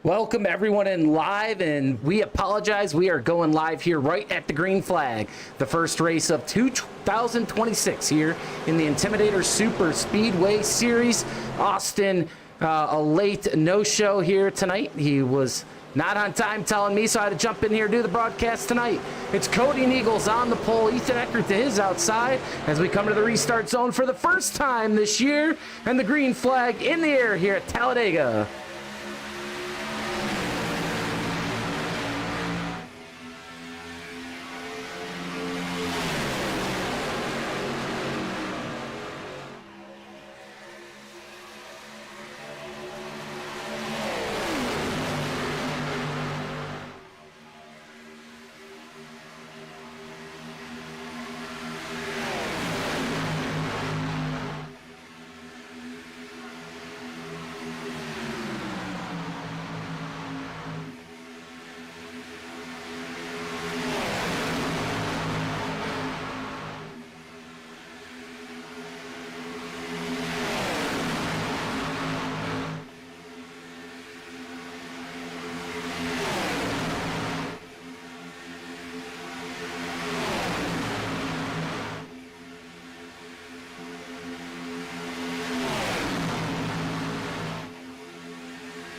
Welcome everyone in live, and we apologize. We are going live here right at the green flag. The first race of 2026 here in the Intimidator Superspeedway Series. Austin, a late no-show here tonight. He was not on time telling me, so I had to jump in here and do the broadcast tonight. It's Cody and Eagles on the pole, Ethan Eckert to his outside as we come to the restart zone for the first time this year, and the green flag in the air here at Talladega.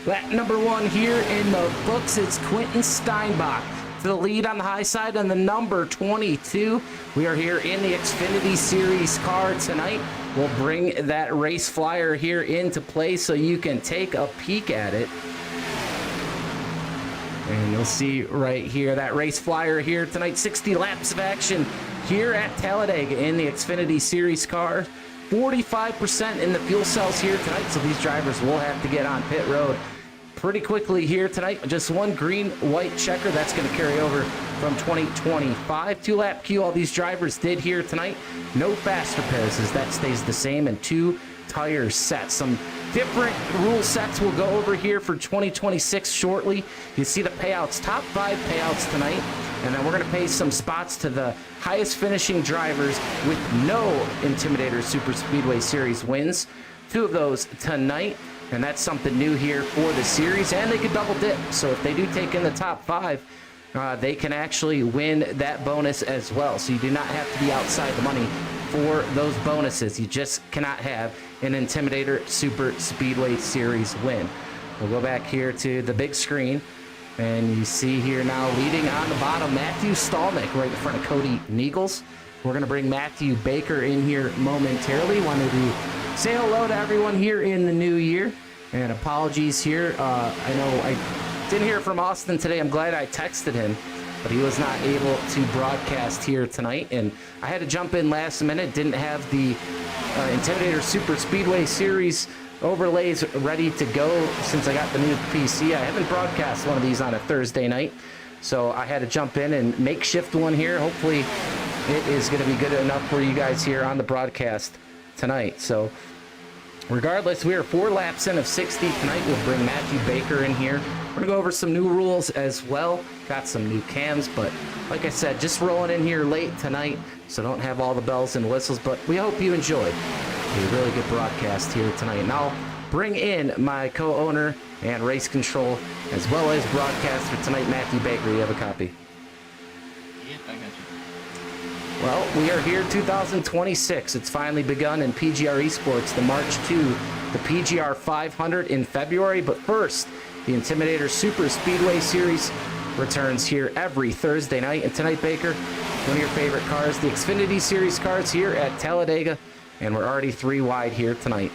Lap number one here in the books, it's Quentin Steinbach to the lead on the high side, and the number 22. We are here in the Xfinity Series car tonight. We'll bring that race flyer here into play so you can take a peek at it. And you'll see right here that race flyer here tonight. 60 laps of action here at Talladega in the Xfinity Series car. 45% in the fuel cells here tonight, so these drivers will have to get on pit road pretty quickly here tonight. Just one green-white checker. That's going to carry over from 2025. Two-lap queue all these drivers did here tonight. No fast repairs as that stays the same, and two tire sets. Some different rule sets we'll go over here for 2026 shortly. You see the payouts, top 5 payouts tonight, and then we're going to pay some spots to the highest finishing drivers with no Intimidator Superspeedway Series wins. 2 of those tonight, and that's something new here for the series, and they could double dip. So if they do take in the top 5, they can actually win that bonus as well. So you do not have to be outside the money for those bonuses. You just cannot have an Intimidator Superspeedway Series win. We'll go back here to the big screen, and you see here now leading on the bottom, Matthew Stalnick right in front of Cody Neagles. We're going to bring Matthew Baker in here momentarily. Wanted to say hello to everyone here in the new year, and apologies here. I know I didn't hear from Austin today. I'm glad I texted him, but he was not able to broadcast here tonight, and I had to jump in last minute. Didn't have the Intimidator Superspeedway Series overlays ready to go since I got the new PC. I haven't broadcast one of these on a Thursday night, so I had to jump in and makeshift one here. Hopefully it is going to be good enough for you guys here on the broadcast tonight. So regardless, we are 4 laps in of 60 tonight. We'll bring Matthew Baker in here. We're going to go over some new rules as well. Got some new cams, but like I said, just rolling in here late tonight, so don't have all the bells and whistles, but we hope you enjoyed a really good broadcast here tonight. And I'll bring in my co-owner and race control as well as broadcaster tonight, Matthew Baker. You have a copy? Yep, I got you. Well, we are here 2026. It's finally begun in PGR eSports, the March to the PGR 500 in February. But first, the Intimidator Superspeedway Series returns here every Thursday night. And tonight, Baker, one of your favorite cars, the Xfinity Series cars here at Talladega. And we're already 3 wide here tonight.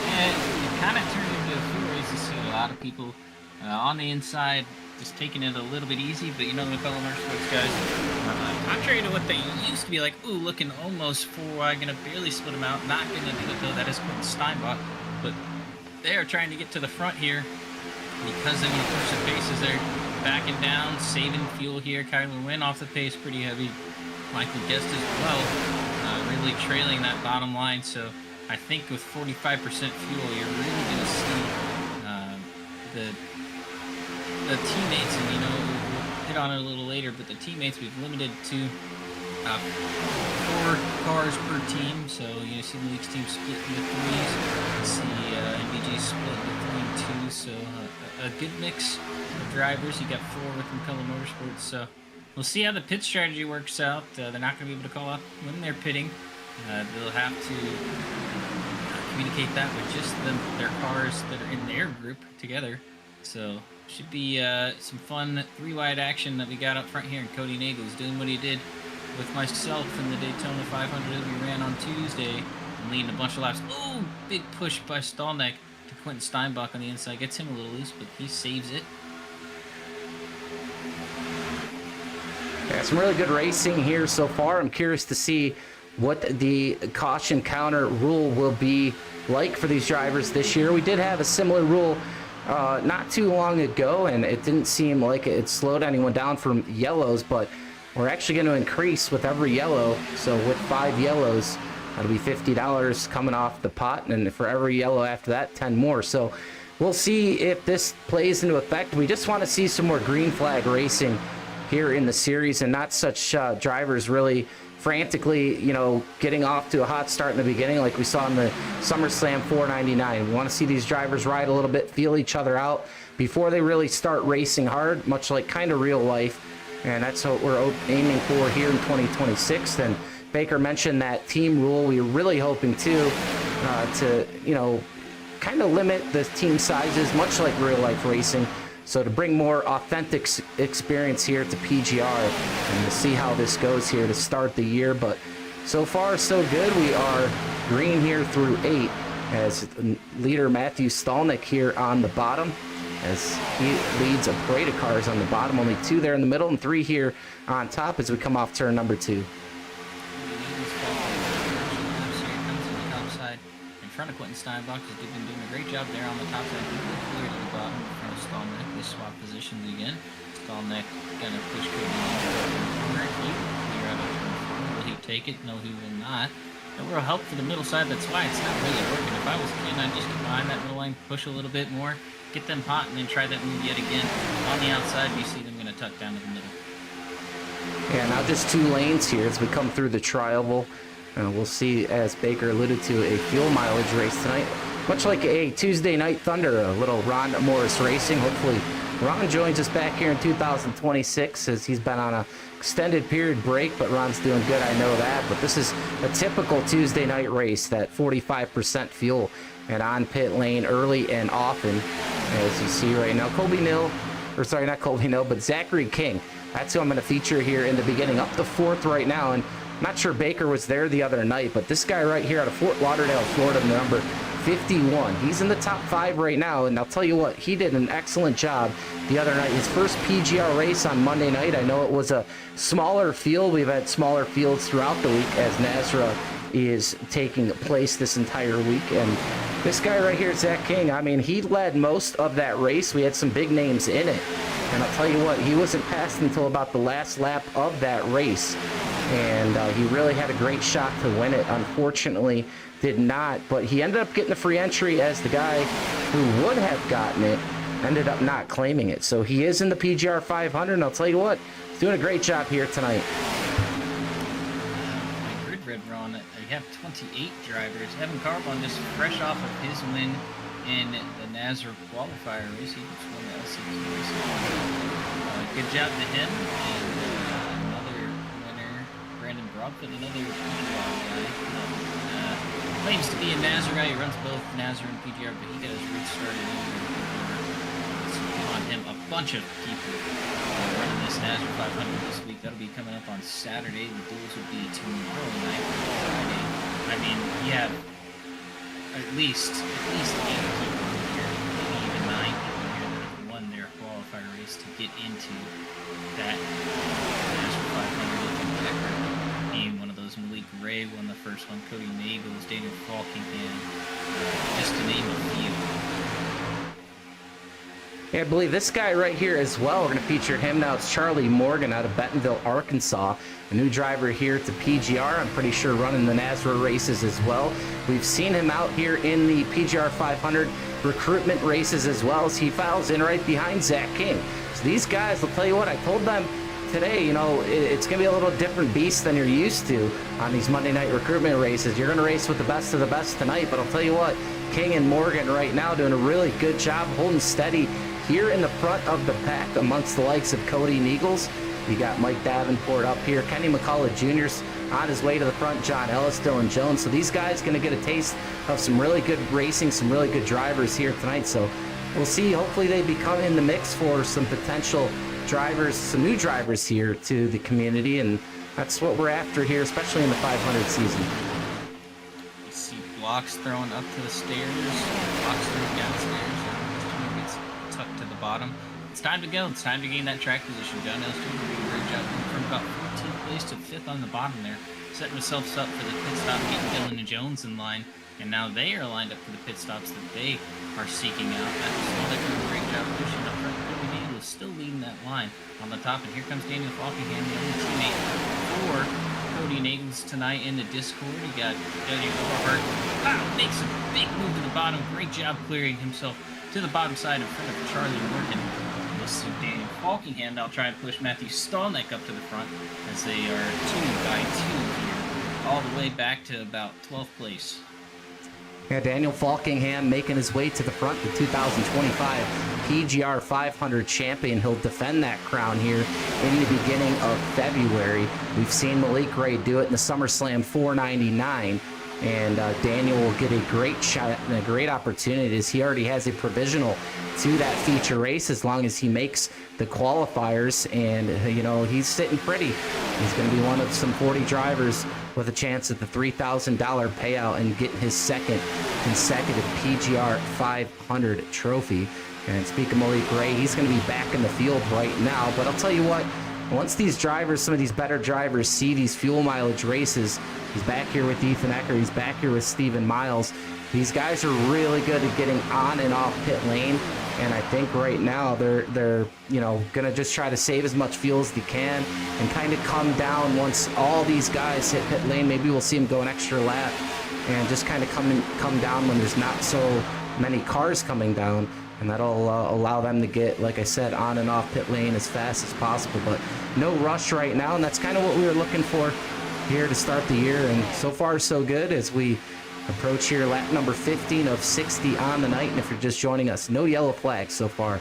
And it kind of turned into a few races, so a lot of people on the inside just taking it a little bit easy. But you know, the fellow motorsports guys, contrary to what they used to be like, ooh, looking almost 4 wide, gonna barely split them out. Not gonna do it though. That is Quentin Steinbach. But they are trying to get to the front here because they want to push the paces. They're backing down, saving fuel here. Kyler Wynn off the pace, pretty heavy. Michael Guest as well. Really trailing that bottom line, so I think with 45% fuel, you're really going to see the teammates, and you know, we'll hit on it a little later, but the teammates we've limited to top 4 cars per team. So you see Malik's team split into 3s. You see NBG split into 3 and 2. So a good mix of drivers. You got 4 with McCullough Motorsports. So we'll see how the pit strategy works out. They're not going to be able to call out when they're pitting. They'll have to communicate that with just their cars that are in their group together. So should be some fun 3-wide action that we got up front here. And Cody Nagel's doing what he did with myself in the Daytona 500 that we ran on Tuesday and leading a bunch of laps. Oh, big push by Stallneck to Quentin Steinbach on the inside. Gets him a little loose, but he saves it. Yeah, some really good racing here so far. I'm curious to see what the caution counter rule will be like for these drivers this year. We did have a similar rule not too long ago, and it didn't seem like it slowed anyone down from yellows, but we're actually going to increase with every yellow. So with 5 yellows, that'll be $50 coming off the pot, and for every yellow after that, 10 more. So we'll see if this plays into effect. We just want to see some more green flag racing here in the series, and not such drivers really frantically, getting off to a hot start in the beginning like we saw in the SummerSlam 499. We want to see these drivers ride a little bit, feel each other out before they really start racing hard, much like kind of real life. And that's what we're aiming for here in 2026. And Baker mentioned that team rule. We were really hoping to kind of limit the team sizes, much like real life racing. So to bring more authentic experience here to PGR, and to see how this goes here to start the year. But so far, so good. We are green here through 8 as leader Matthew Stallneck here on the bottom, as he leads a parade of cars on the bottom. Only 2 there in the middle and 3 here on top as we come off turn number 2. In front of Quentin Steinbach, has been doing a great job there on the top side. Clear to the bottom in front of Stallneck. They swap positions again. Stallneck gonna push Cody corner. He clear out of turn 4. Will he take it? No, he will not. No real help for the middle side. That's why it's not really working. If I was a kid, I'd just get behind that middle line, push a little bit more, get them hot, and then try that move yet again. On the outside, you see them gonna tuck down to the middle. Yeah, now just 2 lanes here as we come through the tri-oval. We'll see, as Baker alluded to, a fuel mileage race tonight. Much like a Tuesday Night Thunder, a little Ron Morris racing. Hopefully Ron joins us back here in 2026, as he's been on a extended period break, but Ron's doing good, I know that. But this is a typical Tuesday night race, that 45% fuel and on pit lane early and often, as you see right now. Zachary King. That's who I'm going to feature here in the beginning, up to 4th right now. And not sure Baker was there the other night, but this guy right here out of Fort Lauderdale, Florida, number 51. He's in the top 5 right now, and I'll tell you what, he did an excellent job the other night. His first PGR race on Monday night. I know it was a smaller field. We've had smaller fields throughout the week as NASRA is taking place this entire week. And this guy right here, Zach King, I mean, he led most of that race. We had some big names in it. And I'll tell you what, he wasn't passed until about the last lap of that race. And he really had a great shot to win it. Unfortunately, did not. But he ended up getting a free entry, as the guy who would have gotten it ended up not claiming it. So he is in the PGR 500, and I'll tell you what, he's doing a great job here tonight. My grid read wrong. You have 28 drivers. Evan Carbon just fresh off of his win in the NASRA qualifier race. He just won the LCQ race. Good job to him. And another winner, Brandon Broadfoot, another PGR guy. Claims to be a NASRA guy. He runs both NASRA and PGR, but he got his roots started in on him. A bunch of people running this NASRA 500 this week. That'll be coming up on Saturday. The duels will be tomorrow night, Friday. I mean, you have at least 8 people here, maybe even 9 people here that have won their qualifier race to get into that NASRA 500 looking record. Being one of those, Malik Ray won the first one, Cody Nagels, Daniel Falkingham, just to name a few. Yeah, I believe this guy right here as well. We're going to feature him now. It's Charlie Morgan out of Bentonville, Arkansas. A new driver here to PGR. I'm pretty sure running the NASRA races as well. We've seen him out here in the PGR 500 recruitment races as well, as he files in right behind Zach King. So these guys, I'll tell you what, I told them today, you know, it's going to be a little different beast than you're used to on these Monday night recruitment races. You're going to race with the best of the best tonight, but I'll tell you what, King and Morgan right now doing a really good job holding steady here in the front of the pack amongst the likes of Cody and Eagles. You got Mike Davenport up here, Kenny McCullough Jr.'s on his way to the front, John Ellis, Dylan Jones. So these guys going to get a taste of some really good racing, some really good drivers here tonight. So we'll see. Hopefully they become in the mix for some potential drivers, some new drivers here to the community, and that's what we're after here, especially in the 500 season. You see blocks thrown up to the stairs, blocks thrown downstairs. Gets tucked to the bottom. It's time to go. It's time to gain that track position. John Ellis doing a great job from about 14th place to 5th on the bottom there, setting themselves up for the pit stop, getting Dylan and Jones in line, and now they are lined up for the pit stops that they are seeking out. That's they're doing a great job pushing up front. Cody Nagel is still leading that line on the top, and here comes Daniel Falkingham, the only teammate for Cody Nagels tonight in the Discord. He got Daniel Overhart. Wow, makes a big move to the bottom. Great job clearing himself to the bottom side in front of Charlie Morgan. We'll see Daniel Falkingham now try and push Matthew Stallneck up to the front as they are 2 by 2 here, all the way back to about 12th place. Yeah, Daniel Falkingham making his way to the front, the 2025 PGR 500 champion. He'll defend that crown here in the beginning of February. We've seen Malik Ray do it in the SummerSlam 499, and Daniel will get a great shot and a great opportunity as he already has a provisional to that feature race as long as he makes the qualifiers, and you know, he's sitting pretty. He's going to be one of some 40 drivers with a chance at the $3,000 payout and getting his second consecutive PGR 500 trophy. And speaking of Malik Ray, he's going to be back in the field right now. But I'll tell you what, once these drivers, some of these better drivers, see these fuel mileage races, he's back here with Ethan Ecker, he's back here with Steven Miles. These guys are really good at getting on and off pit lane. And I think right now they're you know, gonna just try to save as much fuel as they can and kind of come down once all these guys hit pit lane. Maybe we'll see them go an extra lap and just kind of come down when there's not so many cars coming down, and that'll allow them to get, like I said, on and off pit lane as fast as possible. But no rush right now, and that's kind of what we were looking for here to start the year. And so far so good as we approach here lap number 15 of 60 on the night. And if you're just joining us, no yellow flags so far.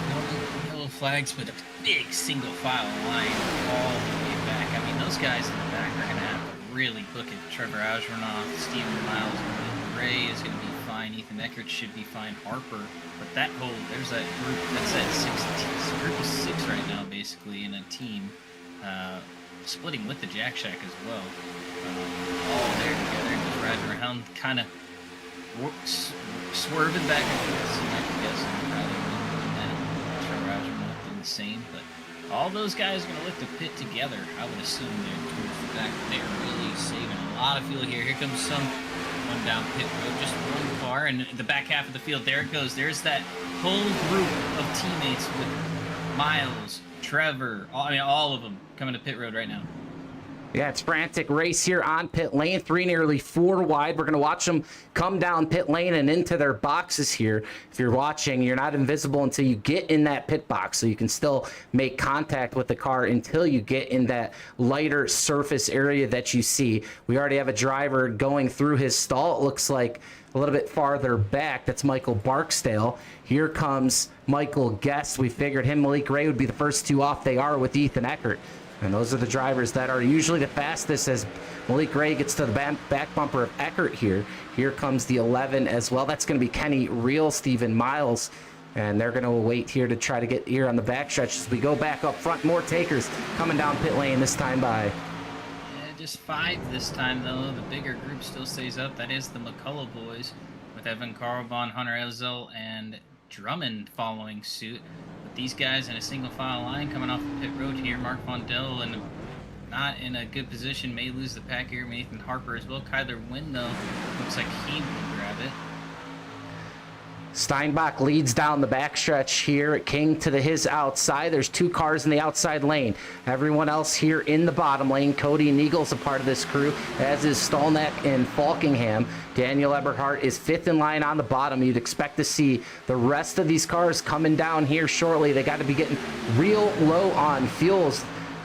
No yellow flags, but a big single file line all the way back. I mean, those guys in the back are going to have to really look at Trevor Algernoff, Steven Miles, Ray is going to be fine, Ethan Eckert should be fine, Harper. But that whole, there's that group, that's that group of 6 right now, basically, in a team, splitting with the Jack Shack as well. All there together, just riding around, kind of swerving back and forth. So I guess probably that. Trevor Algernoff doing the same, but all those guys are going to look to pit together. I would assume they're towards the back. They're really saving a lot of fuel here. Here comes one down pit road, just one car, and the back half of the field. There it goes. There's that whole group of teammates with Miles, Trevor, all of them coming to pit road right now. Yeah, it's frantic race here on pit lane, 3 nearly 4 wide. We're going to watch them come down pit lane and into their boxes here. If you're watching, you're not invisible until you get in that pit box, so you can still make contact with the car until you get in that lighter surface area that you see. We already have a driver going through his stall. It looks like a little bit farther back. That's Michael Barksdale. Here comes Michael Guest. We figured him, Malik Ray would be the first 2 off. They are with Ethan Eckert. And those are the drivers that are usually the fastest as Malik Ray gets to the back bumper of Eckert here. Here comes the 11 as well. That's going to be Kenny Reel, Steven Miles. And they're going to wait here to try to get here on the backstretch as we go back up front. More takers coming down pit lane this time by. Yeah, just 5 this time, though. The bigger group still stays up. That is the McCullough boys with Evan Carlbon, Hunter Ezel, and Drummond following suit. These guys in a single file line coming off the pit road here. Mark Vondell and not in a good position, may lose the pack here. Nathan Harper as well. Kyler Wynn, though, looks like he will grab it. Steinbach leads down the backstretch here. King to his outside. There's 2 cars in the outside lane. Everyone else here in the bottom lane. Cody Neagle's a part of this crew, as is Stolneck and Falkingham. Daniel Eberhardt is 5th in line on the bottom. You'd expect to see the rest of these cars coming down here shortly. They got to be getting real low on fuels.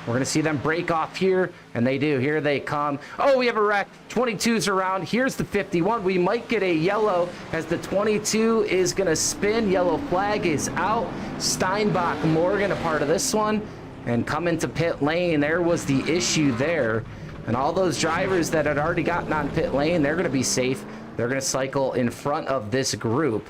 We're going to see them break off here, and they do. Here they come. Oh, we have a wreck. 22's around. Here's the 51. We might get a yellow as the 22 is going to spin. Yellow flag is out. Steinbach, Morgan a part of this one, and come into pit lane. There was the issue there. And all those drivers that had already gotten on pit lane, they're going to be safe. They're going to cycle in front of this group.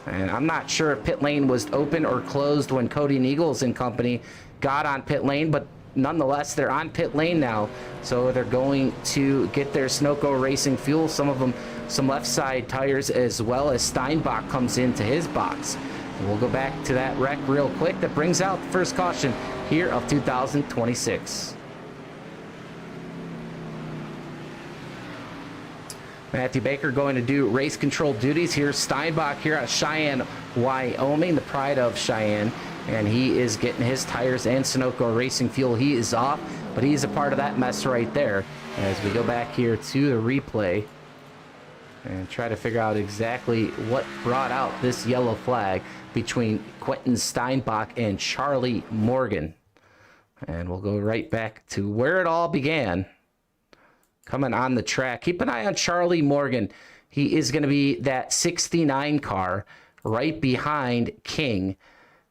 And I'm not sure if pit lane was open or closed when Cody Neagles and company got on pit lane, but nonetheless, they're on pit lane now, so they're going to get their Sunoco Racing fuel, some of them some left side tires, as well as Steinbach comes into his box. And we'll go back to that wreck real quick. That brings out the first caution here of 2026. Matthew Baker going to do race control duties here. Steinbach here at Cheyenne, Wyoming, the pride of Cheyenne. And he is getting his tires and Sunoco Racing fuel. He is off, but he's a part of that mess right there. As we go back here to the replay and try to figure out exactly what brought out this yellow flag between Quentin Steinbach and Charlie Morgan. And we'll go right back to where it all began. Coming on the track. Keep an eye on Charlie Morgan. He is going to be that 69 car right behind King,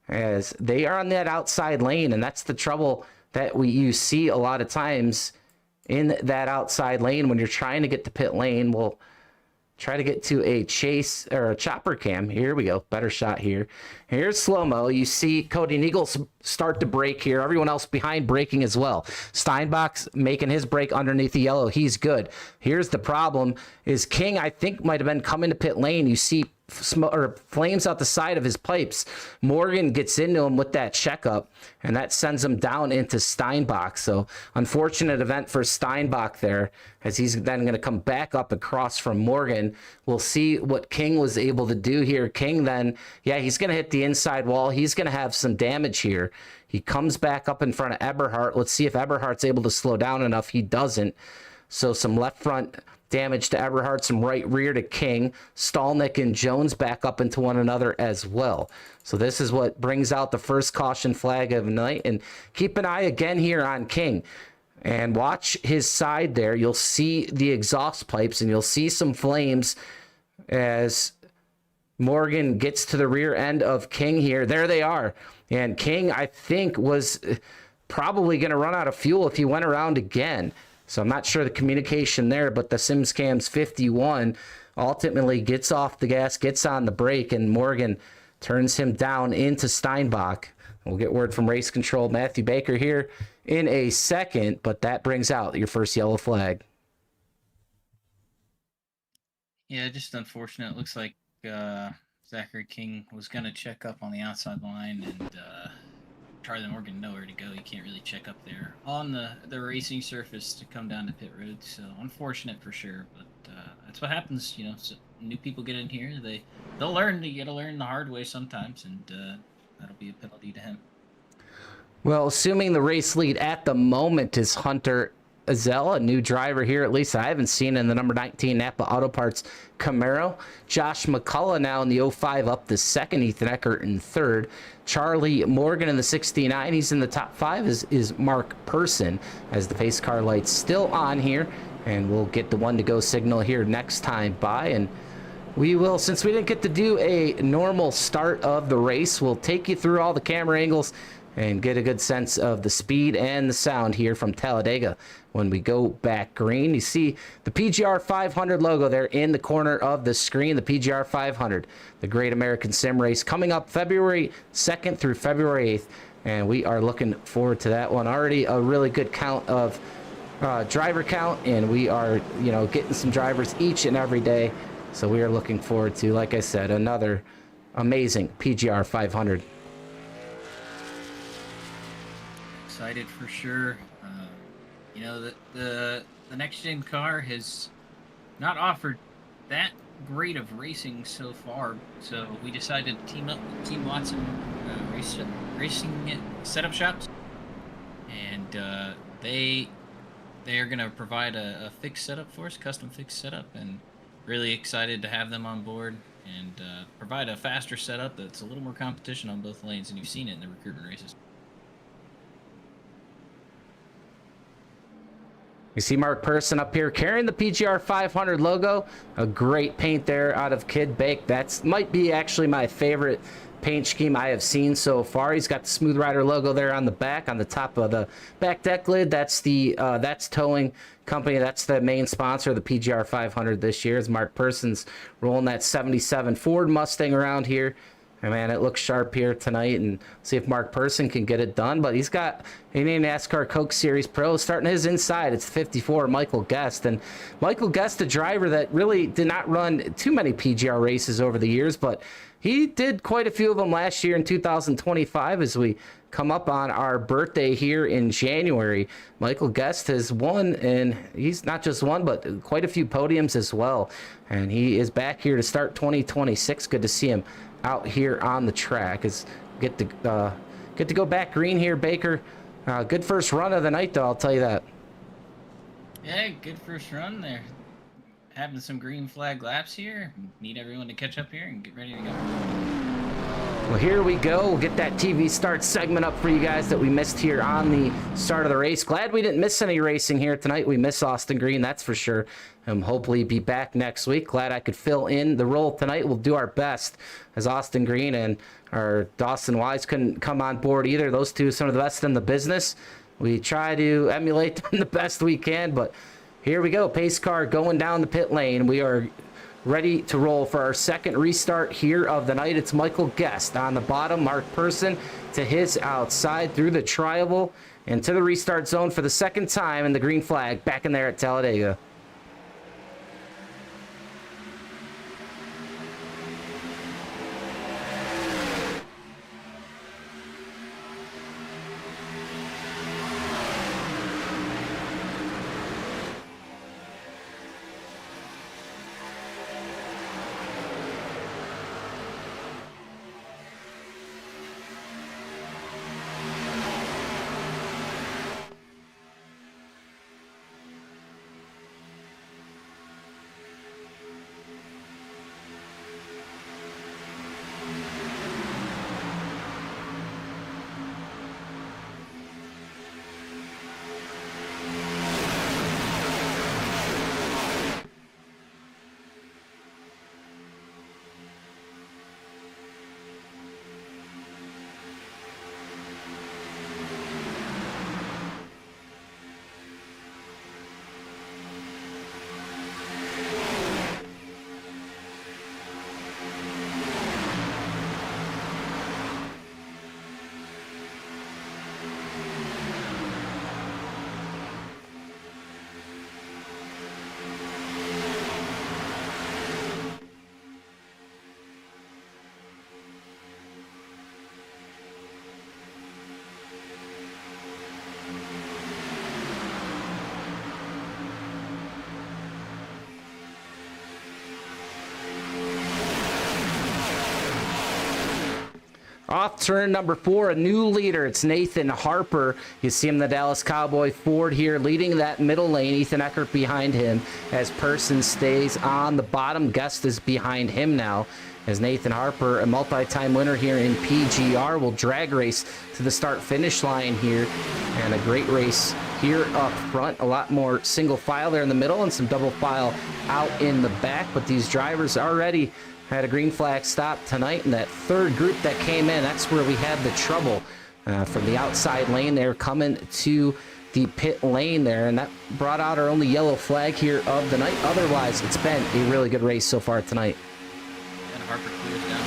as they are on that outside lane, and that's the trouble that you see a lot of times in that outside lane when you're trying to get to pit lane. We'll try to get to a chase or a chopper cam. Here we go. Better shot here. Here's slow-mo. You see Cody Neagles start to brake here. Everyone else behind braking as well. Steinbach's making his brake underneath the yellow. He's good. Here's the problem is King, I think, might have been coming to pit lane. You see smoke or flames out the side of his pipes. Morgan gets into him with that checkup, and that sends him down into Steinbach. So unfortunate event for Steinbach there, as he's then going to come back up across from Morgan. We'll see what King was able to do here. King then, yeah, he's going to hit the inside wall. He's going to have some damage here. He comes back up in front of Eberhardt. Let's see if Eberhardt's able to slow down enough. He doesn't. So some left front damage to Eberhardt, some right rear to King. Stolnick and Jones back up into one another as well. So this is what brings out the first caution flag of the night. And keep an eye again here on King. And watch his side there. You'll see the exhaust pipes, and you'll see some flames as Morgan gets to the rear end of King here. There they are. And King, I think, was probably going to run out of fuel if he went around again. So I'm not sure the communication there, but the SimsCams 51 ultimately gets off the gas, gets on the brake, and Morgan turns him down into Steinbach. We'll get word from race control Matthew Baker here in a second, but that brings out your first yellow flag. Yeah, just unfortunate. It looks like Zachary King was going to check up on the outside line, and Charlie Morgan nowhere to go. You can't really check up there on the racing surface to come down to pit road. So unfortunate for sure, but that's what happens. You know, so new people get in here, they'll learn. You got to learn the hard way sometimes, and that'll be a penalty to him. Well, assuming the race lead at the moment is Hunter Azell, a new driver here, at least I haven't seen in the number 19 Napa Auto Parts Camaro. Josh McCullough now in the 05 up to second. Ethan Eckert in third. Charlie Morgan in the 69. He's in the top 5 is Mark Person, as the pace car light's still on here. And we'll get the one to go signal here next time by. And we will, since we didn't get to do a normal start of the race, we'll take you through all the camera angles and get a good sense of the speed and the sound here from Talladega when we go back green. You see the PGR 500 logo there in the corner of the screen, the PGR 500, the Great American Sim Race, coming up February 2nd through February 8th, and we are looking forward to that one. Already a really good count of driver count, and we are, you know, getting some drivers each and every day, so we are looking forward to, like I said, another amazing PGR 500. Excited for sure. You know, the next gen car has not offered that great of racing so far, so we decided to team up with Team Watson Racing Setup Shops, and they are going to provide a fixed setup for us, custom fixed setup, and really excited to have them on board and provide a faster setup that's a little more competition on both lanes, and you've seen it in the recruitment races. You see Mark Person up here carrying the PGR 500 logo. A great paint there out of Kid Bake. That might be actually my favorite paint scheme I have seen so far. He's got the Smooth Rider logo there on the back, on the top of the back deck lid. That's the that's towing company. That's the main sponsor of the PGR 500 this year. Is Mark Person's rolling that 77 Ford Mustang around here. And man, it looks sharp here tonight, and see if Mark Person can get it done. But he's got a NASCAR Coke Series Pro starting his inside. It's 54, Michael Guest. And Michael Guest, a driver that really did not run too many PGR races over the years, but he did quite a few of them last year in 2025 as we come up on our birthday here in January. Michael Guest has won, and he's not just won, but quite a few podiums as well. And he is back here to start 2026. Good to see him out here on the track. Is get to go back green here, Baker. Good first run of the night, though, I'll tell you that. Yeah, good first run there. Having some green flag laps here. Need everyone to catch up here and get ready to go. Well, here we go. We'll get that TV start segment up for you guys that we missed here on the start of the race. Glad we didn't miss any racing here tonight. We miss Austin Green, that's for sure. Hopefully be back next week. Glad I could fill in the role tonight. We'll do our best, as Austin Green and our Dawson Wise couldn't come on board either. Those two are some of the best in the business. We try to emulate them the best we can, but here we go. Pace car going down the pit lane. We are ready to roll for our second restart here of the night. It's Michael Guest on the bottom, Mark Person to his outside through the tri-oval and to the restart zone for the second time, and the green flag back in there at Talladega. Off turn number 4, a new leader. It's Nathan Harper. You see him, the Dallas Cowboy Ford here, leading that middle lane. Ethan Eckert behind him as Person stays on the bottom. Guest is behind him now as Nathan Harper, a multi-time winner here in PGR, will drag race to the start-finish line here. And a great race here up front. A lot more single file there in the middle and some double file out in the back. But these drivers already had a green flag stop tonight, and that third group that came in, that's where we had the trouble from the outside lane there coming to the pit lane there, and that brought out our only yellow flag here of the night. Otherwise, it's been a really good race so far tonight. And Harper clears down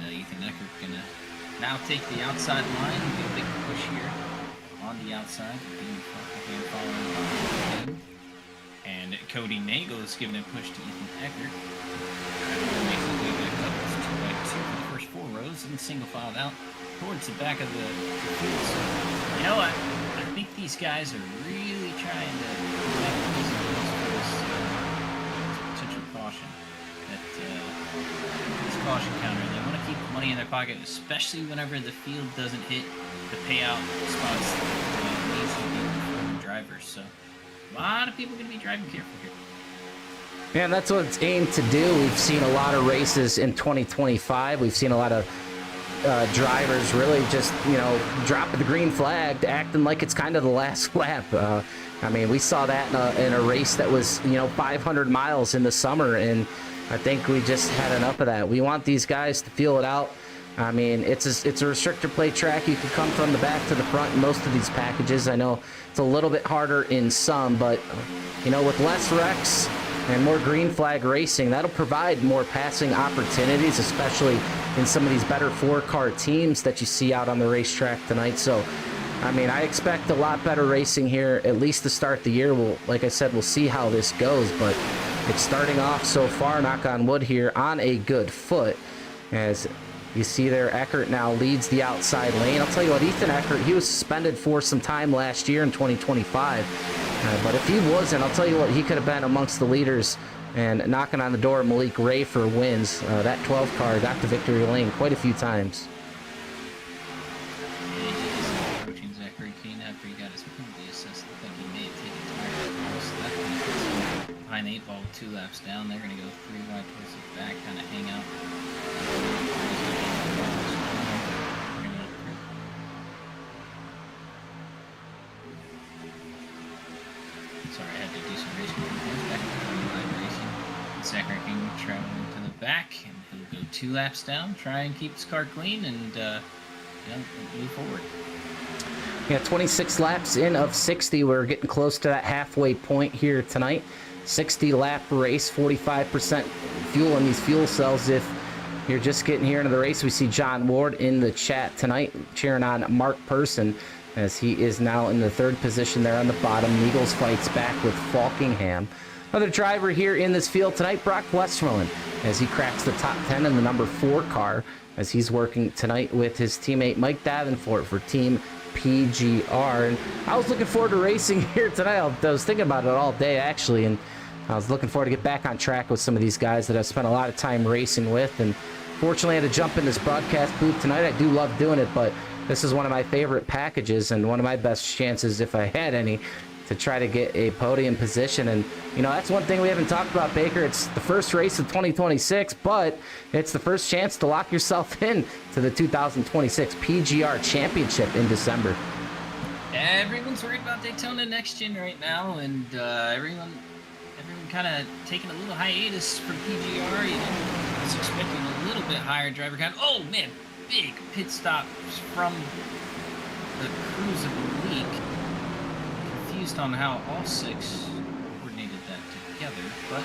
and Ethan Eckert gonna now take the outside line and get a big push here on the outside. And Cody Nagel is giving a push to Ethan Eckert. Makes his way back up. It's 2x2 for the first 4 rows and single filed out towards the back of the field. So, you know what? I think these guys are really trying to make these caution. This caution counter. They want to keep money in their pocket, especially whenever the field doesn't hit the payout spots that needs to be from drivers. So a lot of people are going to be driving careful here. Yeah, and that's what it's aimed to do. We've seen a lot of races in 2025. We've seen a lot of drivers really just, dropping the green flag, acting like it's kind of the last lap. I mean, we saw that in a race that was, 500 miles in the summer, and I think we just had enough of that. We want these guys to feel it out. I mean, it's a restrictor plate track. You can come from the back to the front in most of these packages. I know it's a little bit harder in some, but, with less wrecks and more green flag racing, that'll provide more passing opportunities, especially in some of these better four-car teams that you see out on the racetrack tonight. So, I mean, I expect a lot better racing here, at least to start the year. Like I said, we'll see how this goes, but it's starting off so far, knock on wood here, on a good foot. As you see there, Eckert now leads the outside lane. I'll tell you what, Ethan Eckert, he was suspended for some time last year in 2025. But if he wasn't, I'll tell you what, he could have been amongst the leaders and knocking on the door of Malik Ray for wins. That 12 car got to victory lane quite a few times. Yeah, he's approaching Zachary Kane after he got his penalty assessed. Looked like he may have taken tire across that one. Behind the 8 ball with 2 laps down. They're going to go 3 wide towards the back, kind of hang out. Sorry, I had to do some racing. Back to racing. Zachary King traveling to the back, and he'll go 2 laps down, try and keep his car clean, and move forward. Yeah, 26 laps in of 60. We're getting close to that halfway point here tonight. 60-lap race, 45% fuel in these fuel cells. If you're just getting here into the race, we see John Ward in the chat tonight cheering on Mark Person, as he is now in the 3rd position there on the bottom. Eagles fights back with Falkingham. Another driver here in this field tonight, Brock Westmoreland, as he cracks the top 10 in the number 4 car, as he's working tonight with his teammate Mike Davenport for Team PGR. And I was looking forward to racing here tonight. I was thinking about it all day, actually, and I was looking forward to get back on track with some of these guys that I've spent a lot of time racing with. And fortunately, I had to jump in this broadcast booth tonight. I do love doing it, but this is one of my favorite packages and one of my best chances, if I had any, to try to get a podium position. And, that's one thing we haven't talked about, Baker. It's the first race of 2026, but it's the first chance to lock yourself in to the 2026 PGR Championship in December. Everyone's worried about Daytona Next Gen right now, and everyone kind of taking a little hiatus from PGR. I was expecting a little bit higher driver count. Oh, man, big pit stops from the crews of the league. Confused on how all 6 coordinated that together, but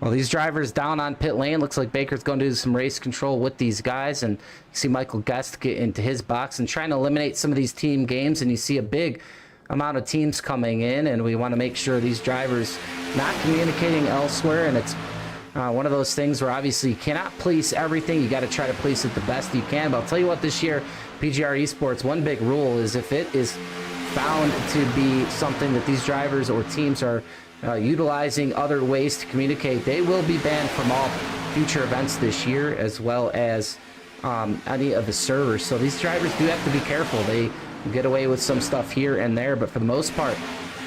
well, these drivers down on pit lane. Looks like Baker's going to do some race control with these guys, and you see Michael Guest get into his box and trying to eliminate some of these team games. And you see a big amount of teams coming in, and we want to make sure these drivers not communicating elsewhere. And it's one of those things where obviously you cannot police everything. You got to try to police it the best you can. But I'll tell you what, this year, PGR eSports, one big rule is if it is found to be something that these drivers or teams are utilizing other ways to communicate, they will be banned from all future events this year, as well as any of the servers. So these drivers do have to be careful. They get away with some stuff here and there, but for the most part,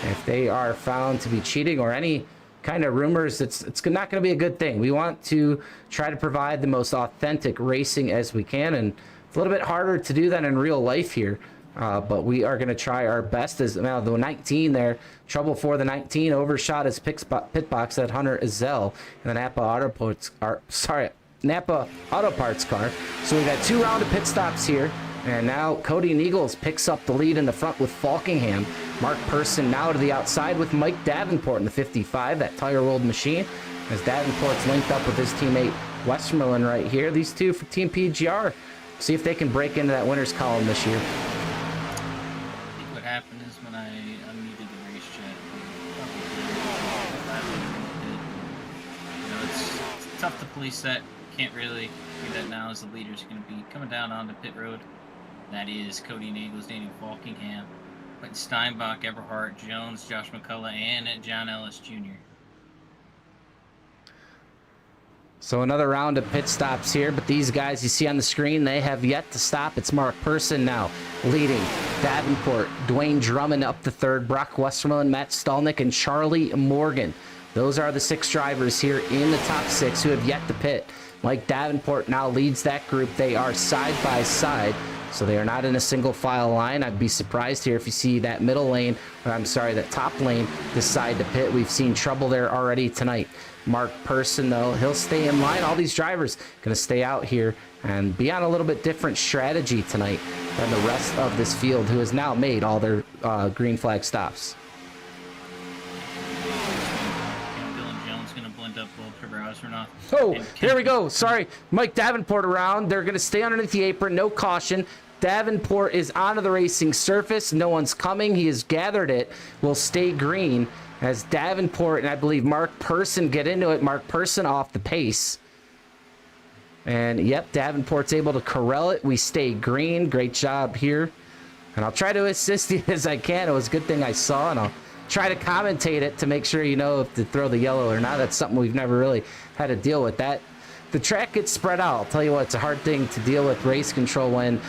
if they are found to be cheating or any kind of rumors, it's not going to be a good thing. We want to try to provide the most authentic racing as we can, and it's a little bit harder to do that in real life here. But we are going to try our best. As now the 19 there, trouble for the 19, overshot his pit box at Hunter Ezell in the Napa Auto Parts car. So we got 2 round of pit stops here, and now Cody Neagles picks up the lead in the front with Falkingham. Mark Person now to the outside with Mike Davenport in the 55, that tire-rolled machine, as Davenport's linked up with his teammate Westmoreland right here. These two for Team PGR, see if they can break into that winner's column this year. What happened is when I unmuted the race chat, it's tough to police that. Can't really do that now, as the leaders are going to be coming down onto pit road. That is Cody Neagles, Daniel Falkingham, But Steinbach, Everhart, Jones, Josh McCullough, and John Ellis Jr. So another round of pit stops here, but these guys you see on the screen, they have yet to stop. It's Mark Person now leading. Davenport, Dwayne Drummond up the third, Brock Westermelin, Matt Stolnick, and Charlie Morgan. Those are the 6 drivers here in the top 6 who have yet to pit. Mike Davenport now leads that group. They are side by side, so they are not in a single file line. I'd be surprised here if you see that middle lane, or I'm sorry, that top lane decide to pit. We've seen trouble there already tonight. Mark Person, though, he'll stay in line. All these drivers going to stay out here and be on a little bit different strategy tonight than the rest of this field, who has now made all their green flag stops. Dylan Jones going to blend up Will Trevor. Oh, here we go. Sorry. Mike Davenport around. They're going to stay underneath the apron. No caution. Davenport is onto the racing surface. No one's coming. He has gathered it. Will stay green as Davenport and I believe Mark Person get into it. Mark Person off the pace. And yep, Davenport's able to corral it. We stay green. Great job here. And I'll try to assist you as I can. It was a good thing I saw, and I'll try to commentate it to make sure you know if to throw the yellow or not. That's something we've never really had to deal with. That the track gets spread out. I'll tell you what, it's a hard thing to deal with race control when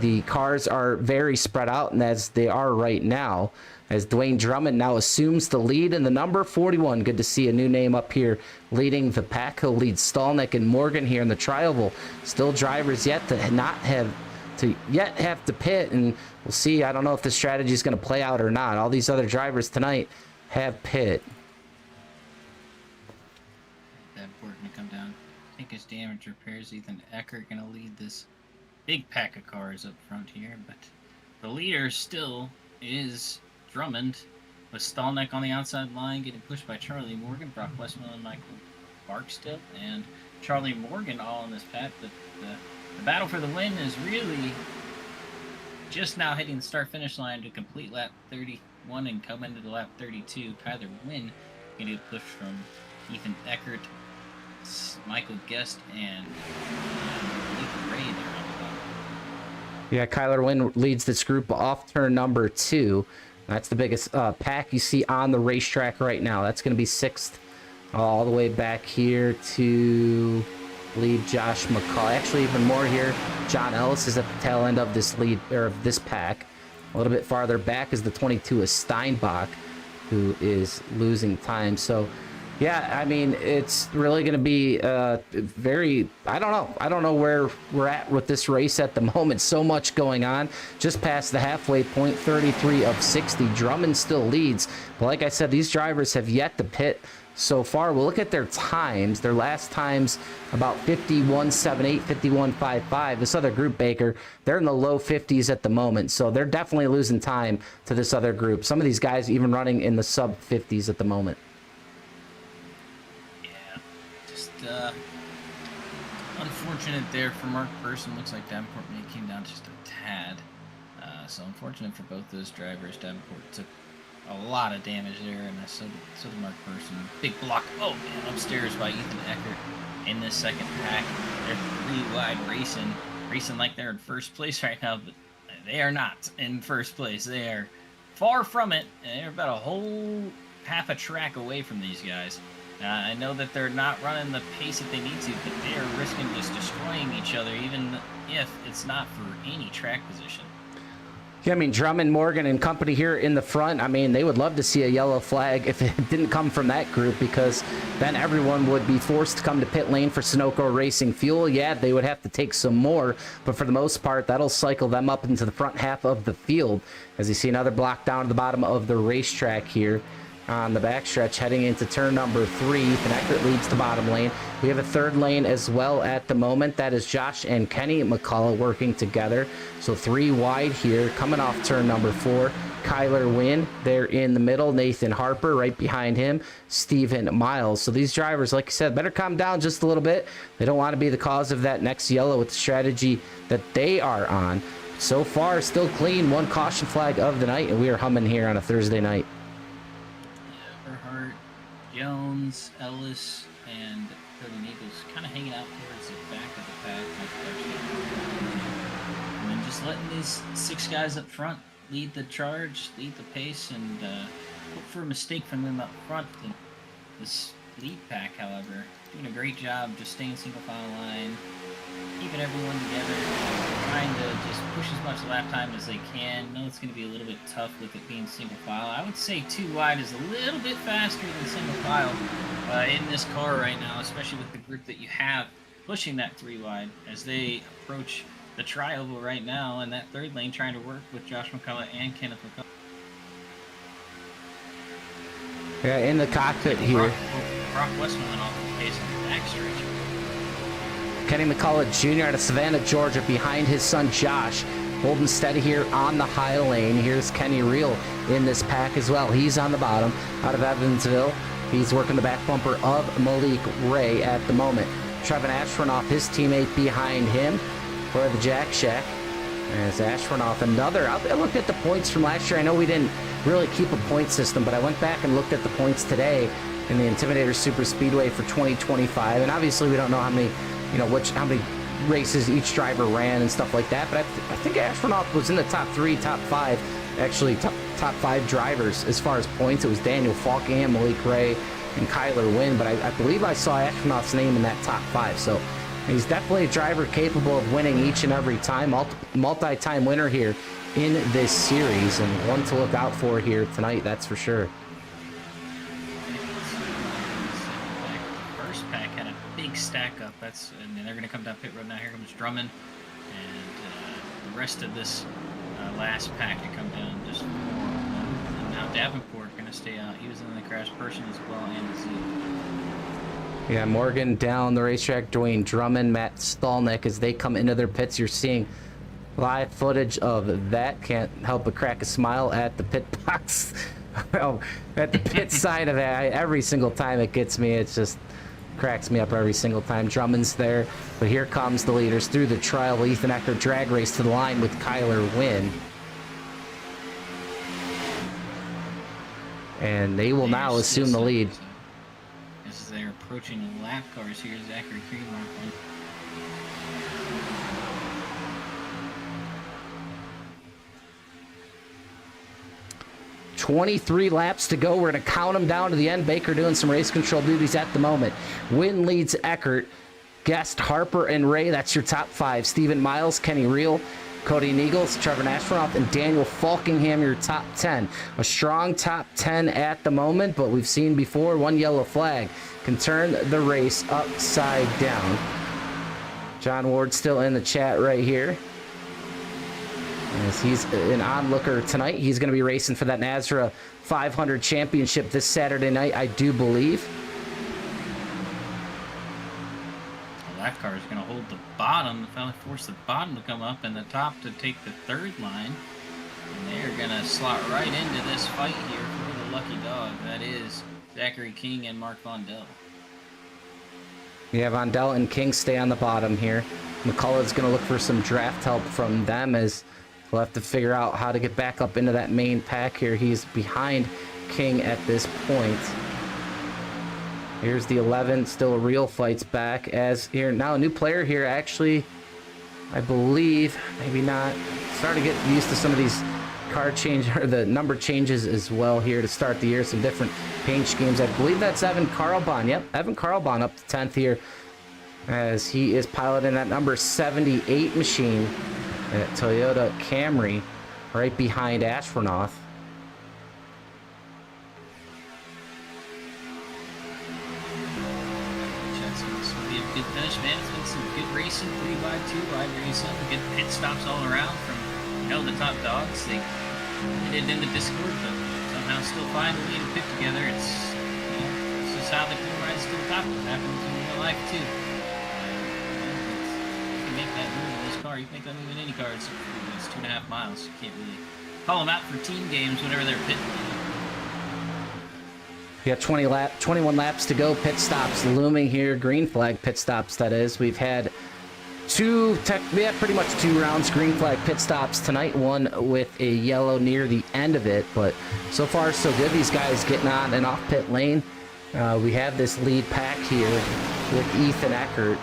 the cars are very spread out, and as they are right now, as Dwayne Drummond now assumes the lead in the number 41. Good to see a new name up here leading the pack. He'll lead Stolnick and Morgan here in the Trioval. Still drivers yet to not have to pit, and we'll see. I don't know if the strategy is going to play out or not. All these other drivers tonight have pit. Davenport going to come down. I think his damage repairs. Ethan Eckert going to lead this big pack of cars up front here, but the leader still is Drummond, with Stolnick on the outside line getting pushed by Charlie Morgan, Brock Westmoreland, Michael Barksdale, and Charlie Morgan all in this pack. But the battle for the win is really just now hitting the start-finish line to complete lap 31 and come into the lap 32. Kyler Wynn getting a push from Ethan Eckert, Michael Guest, and Lee Ray there on the bottom. Yeah, Kyler Wynn leads this group off turn number 2. That's the biggest pack you see on the racetrack right now. That's going to be 6th all the way back here to lead Josh McCall. Actually, even more here. John Ellis is at the tail end of this lead, or of this pack. A little bit farther back is the 22 is Steinbach, who is losing time. So, yeah, I mean, it's really going to be very, I don't know where we're at with this race at the moment. So much going on. Just past the halfway point, 33 of 60. Drummond still leads. But like I said, these drivers have yet to pit so far. We'll look at their times. Their last times about 51.78, 51.55. This other group, Baker, they're in the low 50s at the moment. So they're definitely losing time to this other group. Some of these guys even running in the sub 50s at the moment. Unfortunate there for Mark Person. Looks like Davenport may came down just a tad. So unfortunate for both those drivers. Davenport took a lot of damage there, and so did Mark Person. Big block. Oh man, upstairs by Ethan Eckert in this second pack. They're 3 wide racing like they're in first place right now, but they are not in first place. They are far from it. They're about a whole half a track away from these guys. I know that they're not running the pace that they need to, but they are risking just destroying each other, even if it's not for any track position. Yeah, I mean, Drummond, Morgan, and company here in the front, I mean, they would love to see a yellow flag if it didn't come from that group, because then everyone would be forced to come to pit lane for Sunoco Racing fuel. Yeah, they would have to take some more, but for the most part, that'll cycle them up into the front half of the field. As you see another block down to the bottom of the racetrack here on the backstretch heading into turn number 3. Ethan Eckert leads the bottom lane. We have a third lane as well at the moment. That is Josh and Kenny McCullough working together. So 3 wide here coming off turn number 4. Kyler Wynn there in the middle. Nathan Harper right behind him. Stephen Miles. So these drivers, like I said, better calm down just a little bit. They don't want to be the cause of that next yellow with the strategy that they are on. So far, still clean. 1 caution flag of the night, and we are humming here on a Thursday night. Jones, Ellis, and Cody Eagles kind of hanging out towards the back of the pack. And then just letting these 6 guys up front lead the charge, lead the pace, and look for a mistake from them up front. And this lead pack, however, doing a great job just staying single file line, keeping everyone together, trying to just push as much lap time as they can. Know it's going to be a little bit tough with it being single file. I would say 2 wide is a little bit faster than single file in this car right now, especially with the group that you have pushing that 3 wide as they approach the tri-oval right now, and that third lane trying to work with Josh McCullough and Kenneth McCullough. Yeah, in the cockpit here. Brock Westmoreland off the pace on the backstretch. Kenny McCullough Jr. out of Savannah, Georgia, behind his son Josh, holding steady here on the high lane. Here's Kenny Reel in this pack as well. He's on the bottom out of Evansville. He's working the back bumper of Malik Ray at the moment. Trevin Ashford, his teammate behind him for the Jack Shack. As Ashford, another. I looked at the points from last year. I know we didn't really keep a point system, but I went back and looked at the points today in the Intimidator Superspeedway for 2025. And obviously we don't know how many, how many races each driver ran and stuff like that. But I think Ashford was in the top 3, top 5, actually top 5 drivers as far as points. It was Daniel Falkingham, Malik Ray, and Kyler Wynn. But I believe I saw Ashford's name in that top 5. So he's definitely a driver capable of winning each and every time. Multi-time winner here in this series, and one to look out for here tonight, that's for sure. First pack had a big stack up. And they're going to come down pit road now. Here comes Drummond, and the rest of this last pack to come down just more. And now Davenport going to stay out. He was in the crash person as well, and Z. Yeah, Morgan down the racetrack, Dwayne Drummond, Matt Stallnick, as they come into their pits. You're seeing live footage of that. Can't help but crack a smile at the pit box. Well, at the pit side of it, every single time it gets me. It just cracks me up every single time. Drummond's there, but here comes the leaders through the trial. Ethan Eckert drag race to the line with Kyler Wynn. And they will now assume the lead. As they're approaching the lap cars here, Zachary Creedmark. 23 laps to go. We're going to count them down to the end. Baker doing some race control duties at the moment. Wynn leads Eckert. Guest, Harper, and Ray. That's your top 5. Stephen Miles, Kenny Reel, Cody Neagles, Trevor Ashford, and Daniel Falkingham, your top 10. A strong top 10 at the moment, but we've seen before one yellow flag can turn the race upside down. John Ward still in the chat right here. As he's an onlooker tonight. He's going to be racing for that NASRA 500 championship this Saturday night, I do believe. The lap car is going to hold the bottom. Finally force the bottom to come up and the top to take the third line. And they're going to slot right into this fight here for the lucky dog. That is Zachary King and Mark Vondell. Yeah, Vondell and King stay on the bottom here. McCullough's going to look for some draft help from them, as we'll have to figure out how to get back up into that main pack here. He's behind King at this point. Here's the 11, still Real fights back as here. Now a new player here, actually, I believe, maybe not. Starting to get used to some of these card change, or the number changes as well here to start the year. Some different paint schemes. I believe that's Evan Carlbon. Yep, Evan Carlbon up to 10th here, as he is piloting that number 78 machine at Toyota Camry right behind Ashford. This will be a good finish, man. It's been some good racing, 3 wide, 2 wide racing, good pit stops all around from the top dogs. They did in the Discord, but somehow still find a way to pit together. It's just how the team rides to the top. It happens in real life too. You can make that move in this car. You can make that move in any car. It's 2.5 miles. You can't really call them out for team games whenever they're pitting. We got 21 laps to go. Pit stops looming here. Green flag pit stops, that is. We've had pretty much 2 rounds green flag pit stops tonight. One with a yellow near the end of it, but so far so good. These guys getting on and off pit lane. We have this lead pack here with Ethan Eckert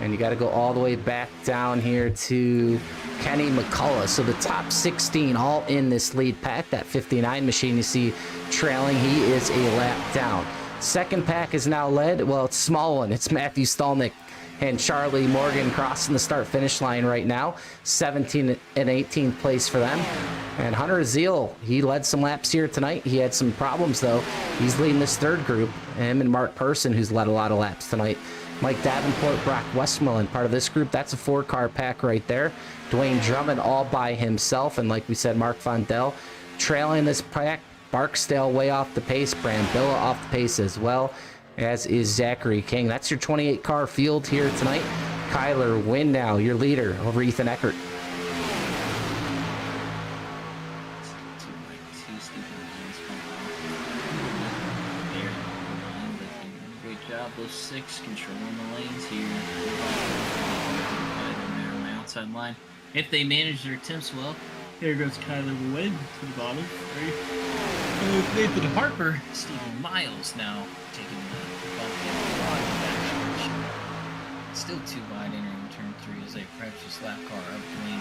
And you got to go all the way back down here to Kenny McCullough. So the top 16 all in this lead pack. That 59 machine you see trailing, he is a lap down. Second pack is now led. Well, it's a small one. It's Matthew Stolnick and Charlie Morgan crossing the start-finish line right now. 17th and 18th place for them. And Hunter Zeal, he led some laps here tonight. He had some problems, though. He's leading this third group. Him and Mark Person, who's led a lot of laps tonight. Mike Davenport, Brock Westmoreland, part of this group. That's a 4-car pack right there. Dwayne Drummond all by himself. And like we said, Mark Fondell trailing this pack. Barksdale way off the pace. Brambilla off the pace as well, as is Zachary King. That's your 28-car field here tonight. Kyler Wynn now, your leader over Ethan Eckert. Great job, those 6 controlling the lanes here. On the outside line. If they manage their attempts well, here goes Kyler Wynn to the bottom. Nathan Harper, Stephen Miles now taking the bump in the back. Still too wide entering turn 3 as they approach this lap car up Dwayne.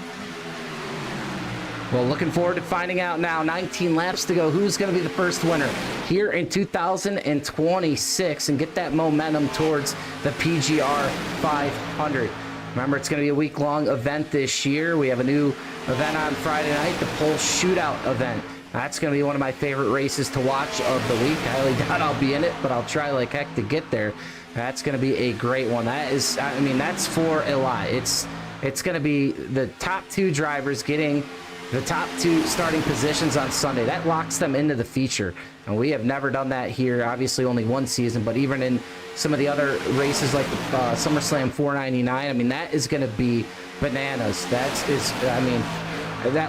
Well, looking forward to finding out now. 19 laps to go. Who's going to be the first winner here in 2026 and get that momentum towards the PGR 500. Remember, it's going to be a week-long event this year. We have a new event on Friday night, the pole shootout event. That's going to be one of my favorite races to watch of the week. I highly doubt I'll be in it, but I'll try like heck to get there. That's going to be a great one. That is, I mean, that's for Eli. It's going to be the top 2 drivers getting the top 2 starting positions on Sunday. That locks them into the feature. And we have never done that here. Obviously, only one season, but even in some of the other races like the SummerSlam 499, I mean, that is going to be bananas. That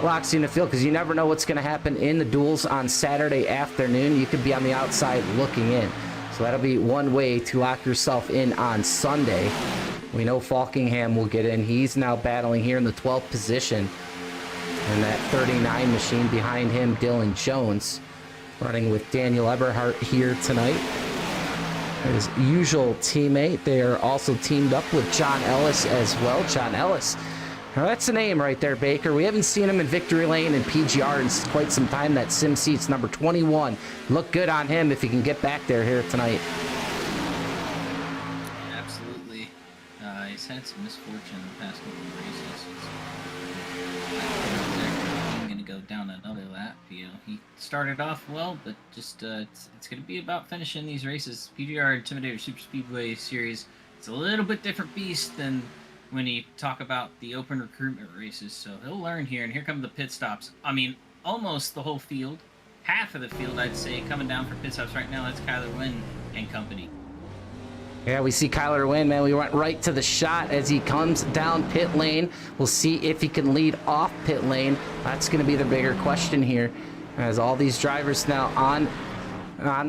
locks you in the field because you never know what's going to happen in the duels on Saturday afternoon. You could be on the outside looking in. So that'll be one way to lock yourself in on Sunday. We know Falkingham will get in. He's now battling here in the 12th position. And that 39 machine behind him, Dylan Jones, running with Daniel Eberhardt here tonight. His usual teammate. They are also teamed up with John Ellis as well. John Ellis. Now that's a name right there, Baker. We haven't seen him in Victory Lane and PGR in quite some time. That sim seats number 21. Look good on him if he can get back there here tonight. Yeah, absolutely. He's had some misfortune in the past couple of races. He's going to go down another lap. You know, he started off well, but just it's going to be about finishing these races. PGR Intimidator Superspeedway Series. It's a little bit different beast than when you talk about the open recruitment races. So he'll learn here, and here come the pit stops. I mean, almost the whole field, half of the field, I'd say, coming down for pit stops right now. That's Kyler Wynn and company. Yeah, we see Kyler Wynn, man. We went right to the shot as he comes down pit lane. We'll see if he can lead off pit lane. That's going to be the bigger question here, as all these drivers now on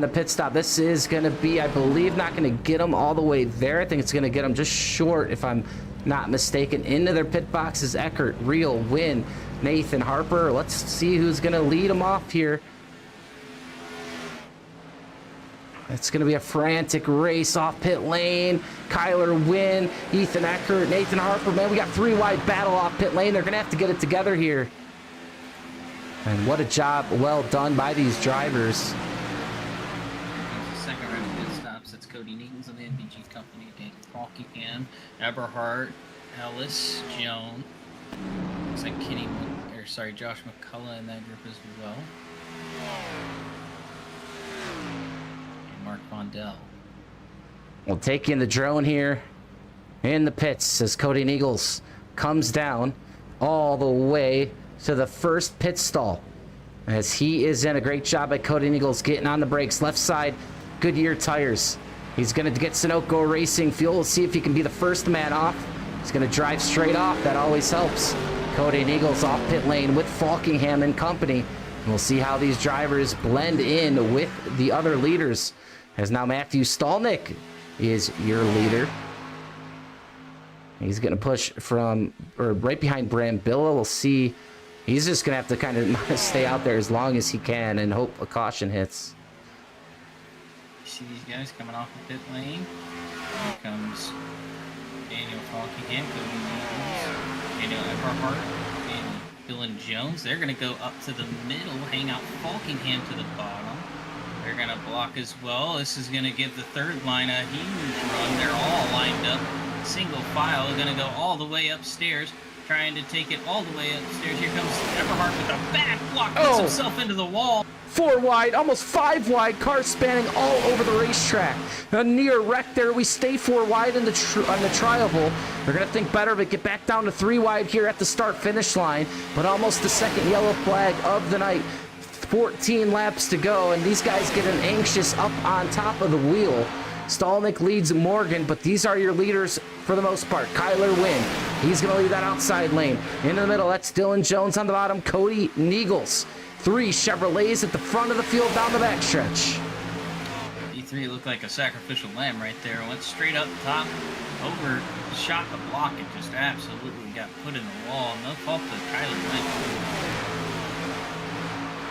the pit stop. This is going to be, I believe, not going to get them all the way there. I think it's going to get them just short, if I'm not mistaken. Into their pit boxes, Eckert, Real, Wynn, Nathan Harper. Let's see who's going to lead them off here. It's going to be a frantic race off pit lane. Kyler Wynn, Ethan Eckert, Nathan Harper. Man, we got 3 wide battle off pit lane. They're going to have to get it together here. And what a job well done by these drivers. Second round of pit stops. That's Cody Neatons of the NBG company. Daniel Falkingham, Eberhardt, Ellis, Joan. Looks like Josh McCullough in that group as well. And Mark Bondell. We'll take in the drone here in the pits as Cody Neagles comes down all the way to the first pit stall, as he is in. A great job by Cody Neagles getting on the brakes. Left side, Goodyear tires. He's going to get Sunoco Racing fuel. We'll see if he can be the first man off. He's going to drive straight off. That always helps. Cody Neagles off pit lane with Falkingham and company. And we'll see how these drivers blend in with the other leaders, as now Matthew Stolnick is your leader. He's going to push from, or right behind Brambilla. We'll see. He's just going to have to kind of stay out there as long as he can and hope a caution hits. You see these guys coming off the pit lane. Here comes Daniel Falkingham, Daniel Everhart, and Dylan Jones. They're going to go up to the middle, hang out Falkingham to the bottom. They're going to block as well. This is going to give the third line a huge run. They're all lined up, single file. They're going to go all the way upstairs, trying to take it all the way upstairs. Here comes Everhart with a bad block, puts himself into the wall. 4 wide, almost 5 wide, cars spanning all over the racetrack. A near wreck there. We stay 4 wide in the triable. They're going to think better of it, get back down to 3 wide here at the start-finish line, but almost the second yellow flag of the night. 14 laps to go, and these guys getting anxious up on top of the wheel. Stalnick leads Morgan, but these are your leaders for the most part. Kyler Wynn, he's going to leave that outside lane. In the middle, that's Dylan Jones on the bottom. Cody Niegels. 3 Chevrolets at the front of the field down the backstretch. E3 looked like a sacrificial lamb right there. Went straight up top, over, shot the block, and just absolutely got put in the wall. No fault to Kyler Wynn.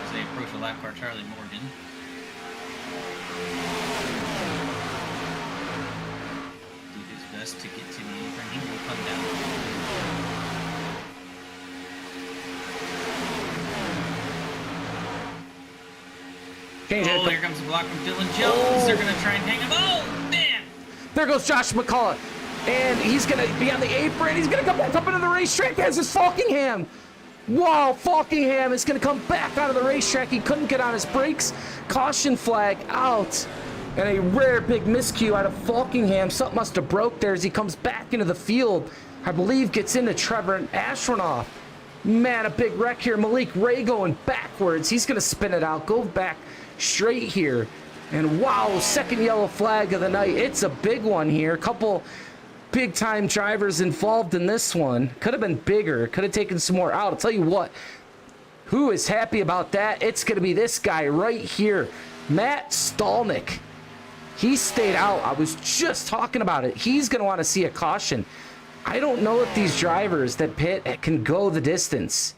As they approach the lap car, Charlie Morgan. Do his best to get to the apron. He will come down. Oh, here comes a block from Dylan Jones. They're going to try and hang him. Oh, man! There goes Josh McCullough. And he's going to be on the apron. He's going to come back up into the racetrack. There's his Falkingham. Wow, Falkingham is going to come back out of the racetrack. He couldn't get on his brakes. Caution flag out. And a rare big miscue out of Falkingham. Something must have broke there as he comes back into the field. I believe gets into Trevor Ashronoff. Man, a big wreck here. Malik Ray going backwards. He's going to spin it out. Go back straight here. And wow, second yellow flag of the night. It's a big one here. A couple big time drivers involved in this one. Could have been bigger. Could have taken some more out. I'll tell you what, who is happy about that? It's going to be this guy right here, Matt Stalnick. He stayed out. I was just talking about it. He's going to want to see a caution. I don't know if these drivers that pit can go the distance.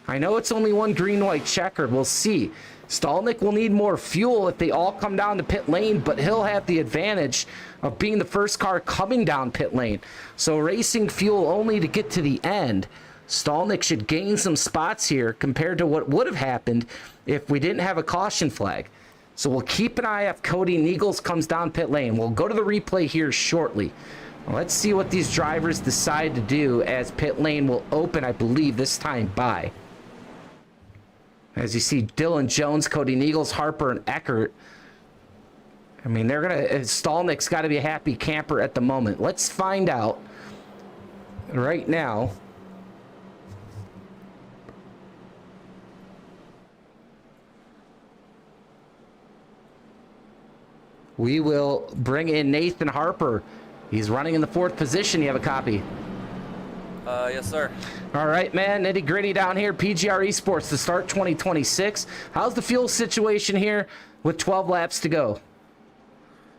I know it's only one green-white checker. We'll see. Stalnick will need more fuel if they all come down to pit lane, but he'll have the advantage of being the first car coming down pit lane. So racing fuel only to get to the end. Stalnick should gain some spots here compared to what would have happened if we didn't have a caution flag. So we'll keep an eye if Cody Niegels comes down pit lane. We'll go to the replay here shortly. Let's see what these drivers decide to do as pit lane will open, I believe, this time by. As you see, Dylan Jones, Cody Niegels, Harper, and Eckert. I mean, they're going to... Stalnick's got to be a happy camper at the moment. Let's find out right now. We will bring in Nathan Harper. He's running in the 4th position. You have a copy? Yes, sir. All right, man. Nitty gritty down here. PGR eSports to start 2026. How's the fuel situation here with 12 laps to go?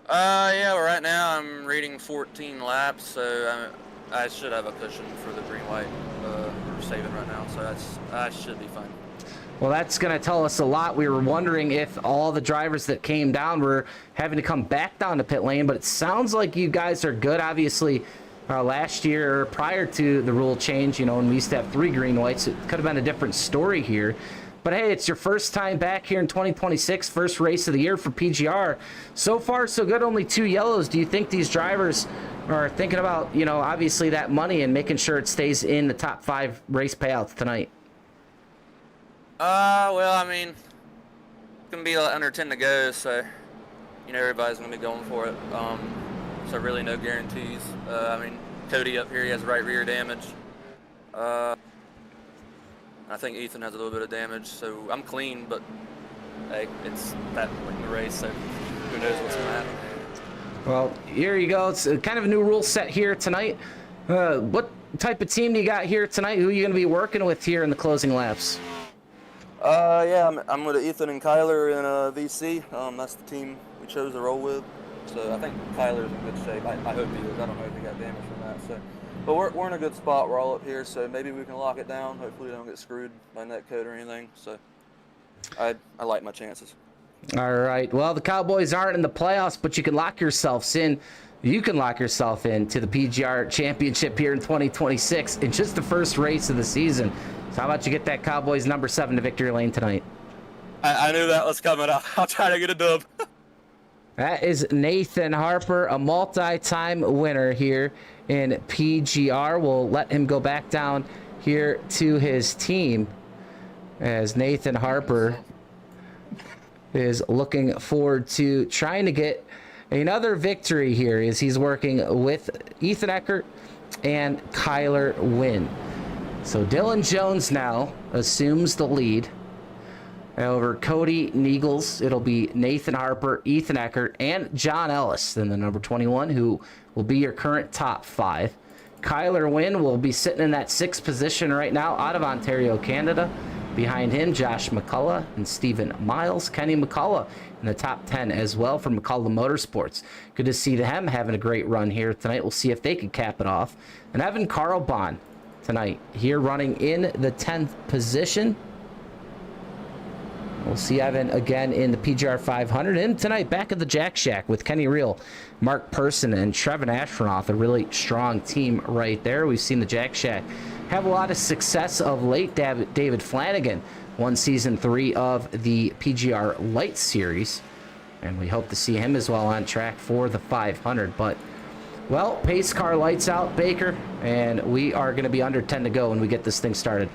Yeah, well, right now I'm reading 14 laps, so I should have a cushion for the green-white we're saving right now, so I should be fine. Well, that's going to tell us a lot. We were wondering if all the drivers that came down were having to come back down to pit lane, but it sounds like you guys are good. Obviously, last year, prior to the rule change, you know, when we used to have 3 green whites, it could have been a different story here. But hey, it's your first time back here in 2026, first race of the year for PGR. So far, so good, only 2 yellows. Do you think these drivers are thinking about, you know, obviously that money and making sure it stays in the top 5 race payouts tonight? Well, I mean, it's going to be under 10 to go, so, you know, everybody's going to be going for it. So really no guarantees. I mean, Cody up here, he has right rear damage. I think Ethan has a little bit of damage, so I'm clean, but hey, it's that point in the race, so who knows what's going to happen. Well, here you go. It's kind of a new rule set here tonight. What type of team do you got here tonight? Who are you going to be working with here in the closing laps? Yeah, I'm with Ethan and Kyler in VC. That's the team we chose to roll with. So I think Kyler's in good shape. I hope he is. I don't know if he got damage from that. So, but we're in a good spot. We're all up here, so maybe we can lock it down. Hopefully we don't get screwed by netcode or anything. So I like my chances. All right. Well, the Cowboys aren't in the playoffs, but you can lock yourselves in you can lock yourself into the PGR Championship here in 2026 in just the first race of the season. So how about you get that Cowboys number 7 to victory lane tonight? I knew that was coming. I'll try to get a dub. That is Nathan Harper, a multi-time winner here in PGR. We'll let him go back down here to his team as Nathan Harper is looking forward to trying to get another victory here as he's working with Ethan Eckert and Kyler Wynn. So Dylan Jones now assumes the lead over Cody Niegels. It'll be Nathan Harper, Ethan Eckert, and John Ellis, then the number 21, who will be your current top 5. Kyler Wynn will be sitting in that 6th position right now out of Ontario, Canada. Behind him, Josh McCullough and Stephen Miles. Kenny McCullough in the top 10 as well from McCullough Motorsports. Good to see them having a great run here tonight. We'll see if they can cap it off. And Evan Carlbahn tonight here running in the 10th position. We'll see Evan again in the PGR 500. And tonight, back at the Jack Shack with Kenny Reel, Mark Person, and Trevin Ashronoff. A really strong team right there. We've seen the Jack Shack have a lot of success of late. David Flanagan won Season 3 of the PGR Light Series. And we hope to see him as well on track for the 500. But, well, pace car lights out, Baker. And we are going to be under 10 to go when we get this thing started.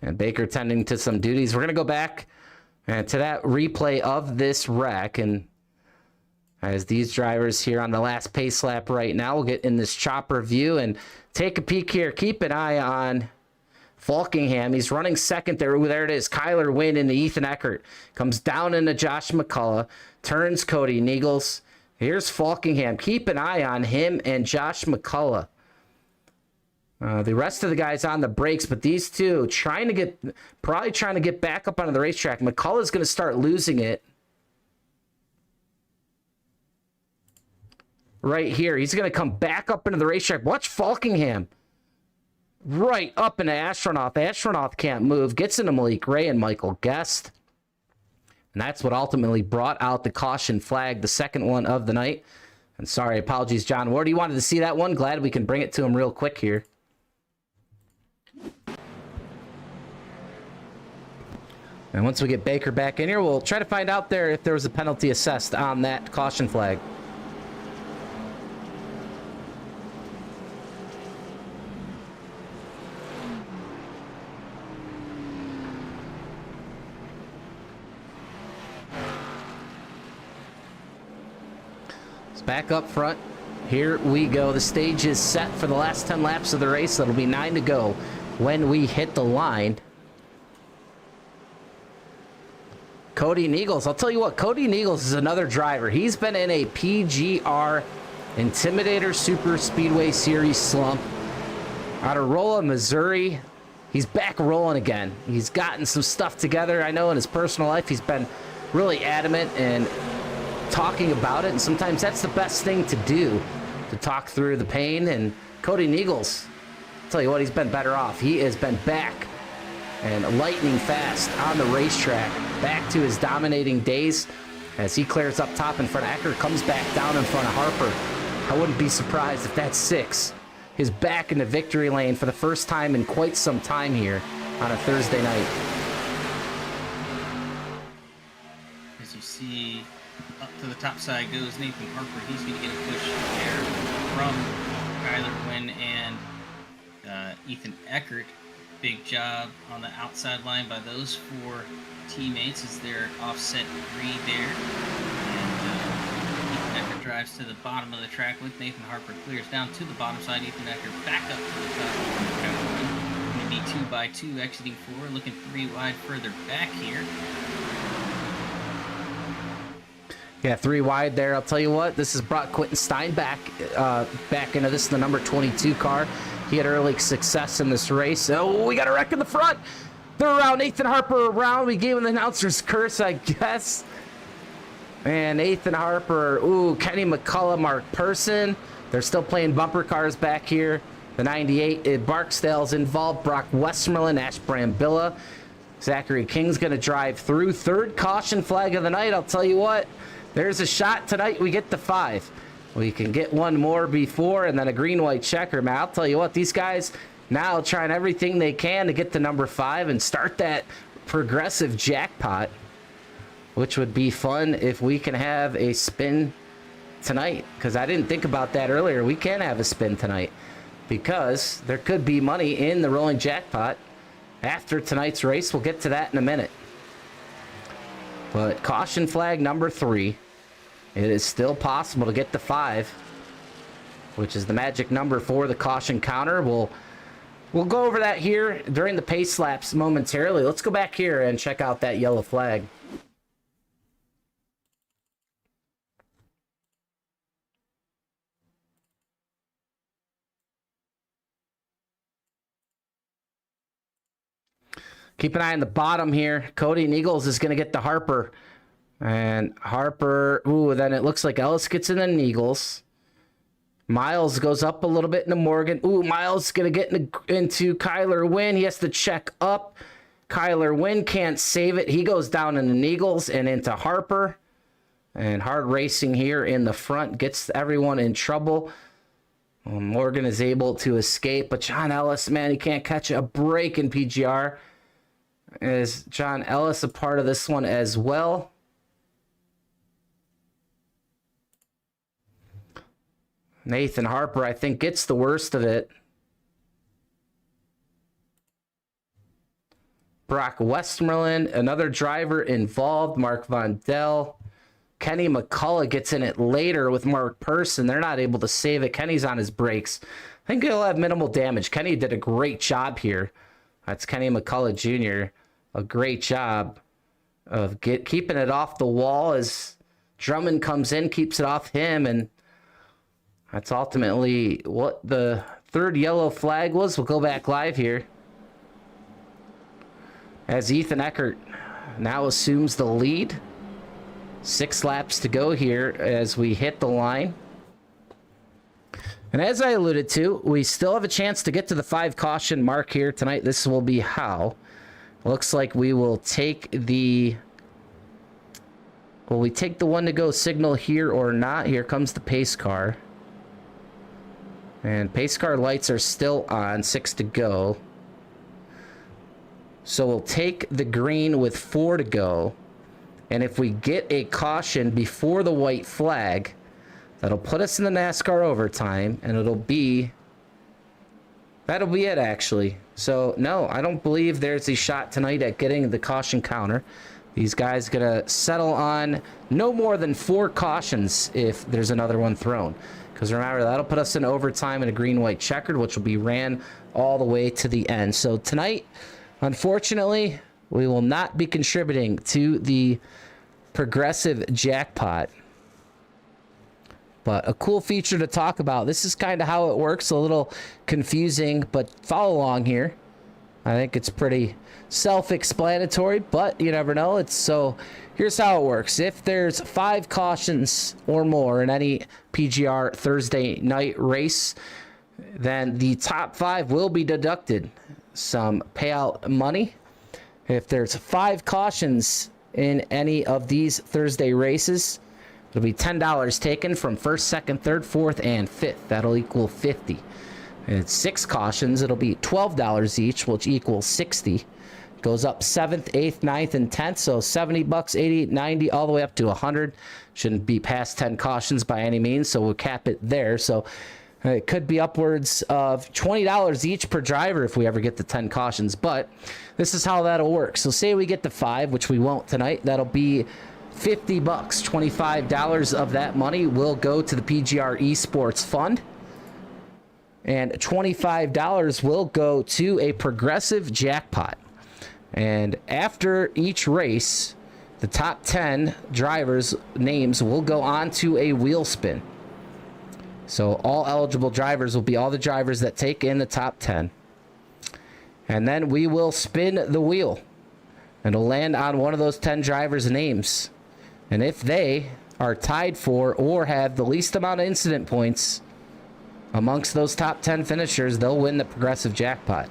And Baker tending to some duties. We're going to go back to that replay of this wreck. And as these drivers here on the last pace lap right now, we'll get in this chopper view and take a peek here. Keep an eye on Falkingham. He's running second there. Ooh, there it is. Kyler Wynn into Ethan Eckert. Comes down into Josh McCullough. Turns Cody Niegels. Here's Falkingham. Keep an eye on him and Josh McCullough. The rest of the guys on the brakes, but these two probably trying to get back up onto the racetrack. McCullough's going to start losing it right here. He's going to come back up into the racetrack. Watch Falkingham right up into Ashronoff. Ashronoff can't move. Gets into Malik Ray and Michael Guest. And that's what ultimately brought out the caution flag, the second one of the night. And sorry, apologies, John Ward. You wanted to see that one? Glad we can bring it to him real quick here. And once we get Baker back in here, we'll try to find out there if there was a penalty assessed on that caution flag. It's back up front. Here we go. The stage is set for the last 10 laps of the race. That'll be 9 to go when we hit the line. Cody Niegels. I'll tell you what, Cody Niegels is another driver. He's been in a PGR Intimidator Superspeedway Series slump. Out of Rolla, Missouri. He's back rolling again. He's gotten some stuff together. I know in his personal life he's been really adamant and talking about it, and sometimes that's the best thing to do, to talk through the pain. And Cody Niegels, I'll tell you what, he's been better off. He has been back and lightning fast on the racetrack, back to his dominating days as he clears up top in front of Eckert, comes back down in front of Harper. I wouldn't be surprised if that's 6. He's back in the victory lane for the first time in quite some time here on a Thursday night. As you see, up to the top side goes Nathan Harper. He's going to get a push there from Kyler Wynn and Ethan Eckert. Big job on the outside line by those 4 teammates as they're offset 3 there. And Ethan Eckert drives to the bottom of the track with Nathan Harper clears down to the bottom side. Ethan Eckert back up to the top. Going to be 2 by 2 exiting 4, looking 3 wide further back here. Yeah, 3 wide there. I'll tell you what, this has brought Quentin Stein back into this, the number 22 car. He had early success in this race. Oh, we got a wreck in the front. They're around. Nathan Harper around. We gave him the announcer's curse, I guess. And Nathan Harper. Ooh, Kenny McCullough, Mark Person. They're still playing bumper cars back here. The 98, Barksdale's involved. Brock Westmoreland, Ash Brambilla. Zachary King's going to drive through. Third caution flag of the night. I'll tell you what, there's a shot tonight we get the 5. We can get one more before and then a green-white checker. Man, I'll tell you what, these guys now trying everything they can to get to number 5 and start that progressive jackpot, which would be fun if we can have a spin tonight, because I didn't think about that earlier. We can have a spin tonight because there could be money in the rolling jackpot after tonight's race. We'll get to that in a minute. But caution flag number 3, it is still possible to get the 5, which is the magic number for the caution counter. We'll go over that here during the pace laps momentarily. Let's go back here and check out that yellow flag. Keep an eye on the bottom here. Cody and Eagles is going to get the Harper. And Harper, ooh, then it looks like Ellis gets in the Eagles. Miles goes up a little bit into Morgan. Ooh, Miles is going to get into Kyler Wynn. He has to check up. Kyler Wynn can't save it. He goes down in the Eagles and into Harper. And hard racing here in the front gets everyone in trouble. Morgan is able to escape. But John Ellis, man, he can't catch a break in PGR. Is John Ellis a part of this one as well? Nathan Harper, I think, gets the worst of it. Brock Westmoreland, another driver involved. Mark Von Dell. Kenny McCullough gets in it later with Mark Person. They're not able to save it. Kenny's on his brakes. I think he'll have minimal damage. Kenny did a great job here. That's Kenny McCullough Jr. A great job of keeping it off the wall as Drummond comes in, keeps it off him, and that's ultimately what the third yellow flag was. We'll go back live here as Ethan Eckert now assumes the lead. 6 laps to go here as we hit the line. And as I alluded to, we still have a chance to get to the 5 caution mark here tonight. This will be how. Looks like we will take the... Will we take the 1 to go signal here or not? Here comes the pace car. And pace car lights are still on. 6 to go. So we'll take the green with 4 to go. And if we get a caution before the white flag, that'll put us in the NASCAR overtime, and that'll be it, actually. So, no, I don't believe there's a shot tonight at getting the caution counter. These guys going to settle on no more than 4 cautions if there's another one thrown. Because remember, that'll put us in overtime in a green-white checkered, which will be ran all the way to the end. So tonight, unfortunately, we will not be contributing to the progressive jackpot. But a cool feature to talk about. This is kind of how it works. A little confusing, but follow along here. I think it's pretty self-explanatory, but you never know. So here's how it works. If there's 5 cautions or more in any PGR Thursday night race, then the top 5 will be deducted some payout money. If there's 5 cautions in any of these Thursday races, it'll be $10 taken from 1st, 2nd, 3rd, 4th, and 5th. That'll equal 50. And it's 6 cautions. It'll be $12 each, which equals 60. Goes up 7th, 8th, 9th, and 10th. So $70, 80, 90, all the way up to 100. Shouldn't be past 10 cautions by any means, so we'll cap it there. So it could be upwards of $20 each per driver if we ever get the 10 cautions. But this is how that'll work. So say we get the 5, which we won't tonight. That'll be $50. $25 of that money will go to the PGR eSports Fund. And $25 will go to a progressive jackpot. And after each race, the top 10 drivers' names will go on to a wheel spin. So all eligible drivers will be all the drivers that take in the top 10. And then we will spin the wheel. And it'll land on one of those 10 drivers' names. And if they are tied for or have the least amount of incident points amongst those top 10 finishers, they'll win the progressive jackpot.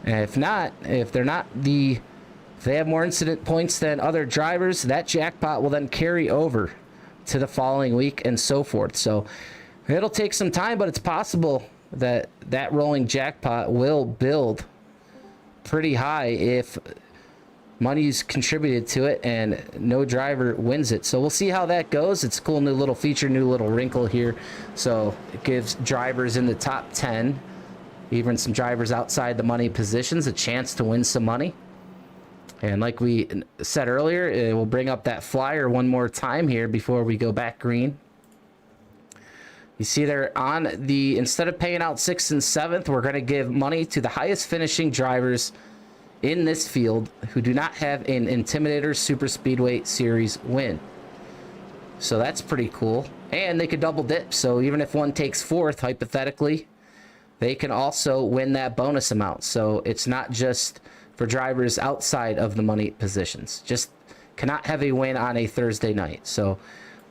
And if not, if they're not the If they have more incident points than other drivers, that jackpot will then carry over to the following week and so forth. So it'll take some time, but it's possible that that rolling jackpot will build pretty high if money's contributed to it and no driver wins it. So we'll see how that goes. It's a cool new little feature, new little wrinkle here. So it gives drivers in the top 10, even some drivers outside the money positions, a chance to win some money. And like we said earlier, it will bring up that flyer one more time here before we go back green. You see there on the, instead of paying out 6th and 7th, we're going to give money to the highest finishing drivers in this field who do not have an Intimidator Superspeedway Series win. So that's pretty cool. And they could double dip. So even if one takes 4th, hypothetically, they can also win that bonus amount. So it's not just for drivers outside of the money positions. Just cannot have a win on a Thursday night. So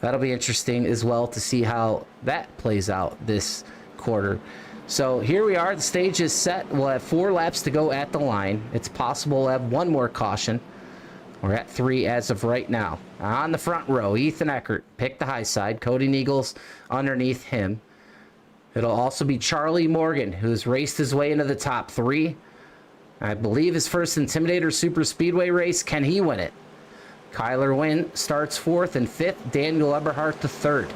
that'll be interesting as well to see how that plays out this quarter. So here we are. The stage is set. We'll have 4 laps to go at the line. It's possible we'll have one more caution. We're at 3 as of right now. On the front row, Ethan Eckert picked the high side. Cody Neagles underneath him. It'll also be Charlie Morgan, who's raced his way into the top 3. I believe his first Intimidator Superspeedway race. Can he win it? Kyler Wynn starts 4th and 5th. Daniel Eberhardt the 3rd.